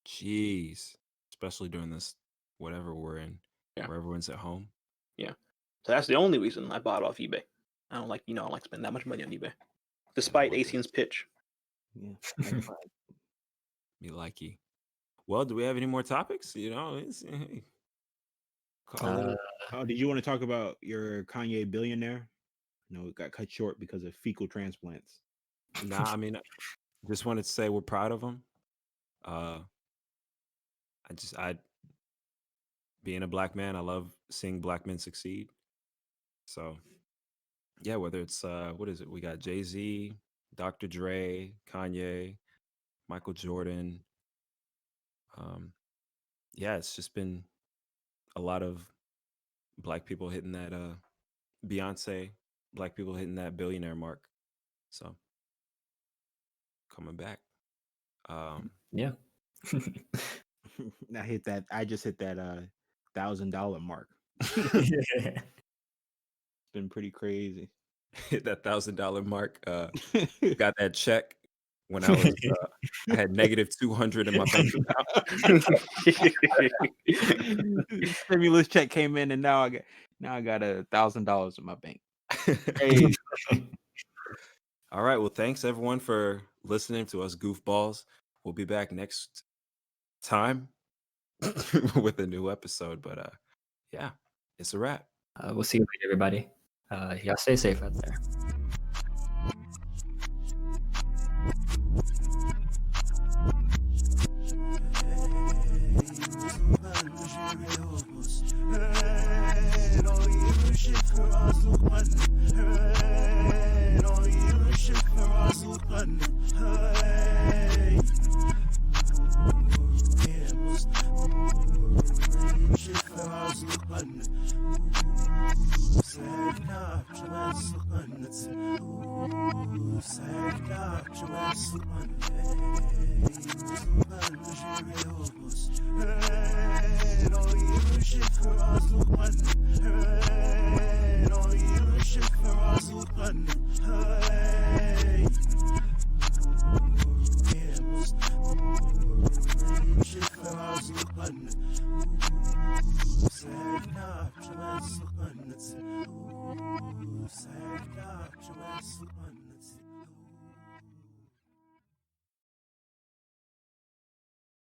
Jeez. Especially during this whatever we're in.
Yeah.
Where everyone's at home.
Yeah. So that's the only reason I bought it off eBay. I don't like spend that much money on eBay. Despite Asian's pitch.
Yeah.
Me likey. Well, do we have any more topics? Hey.
Did you want to talk about your Kanye billionaire? No, it got cut short because of fecal transplants.
Nah, I mean, I just wanted to say we're proud of him. Being a black man, I love seeing black men succeed. So, yeah, whether it's what is it? We got Jay-Z, Dr. Dre, Kanye, Michael Jordan. Yeah, it's just been a lot of black people hitting that Beyonce, black people hitting that billionaire mark. So coming back.
Yeah.
I just hit that $1,000 mark.
Yeah.
It's been pretty crazy.
Hit that $1,000 mark. Got that check when I was I had -200 in my bank account.
Stimulus check came in, and now I got $1,000 in my bank. Hey.
All right. Well, thanks everyone for listening to us goofballs. We'll be back next time with a new episode. But yeah, it's a wrap.
We'll see you later, everybody. Y'all stay safe out there.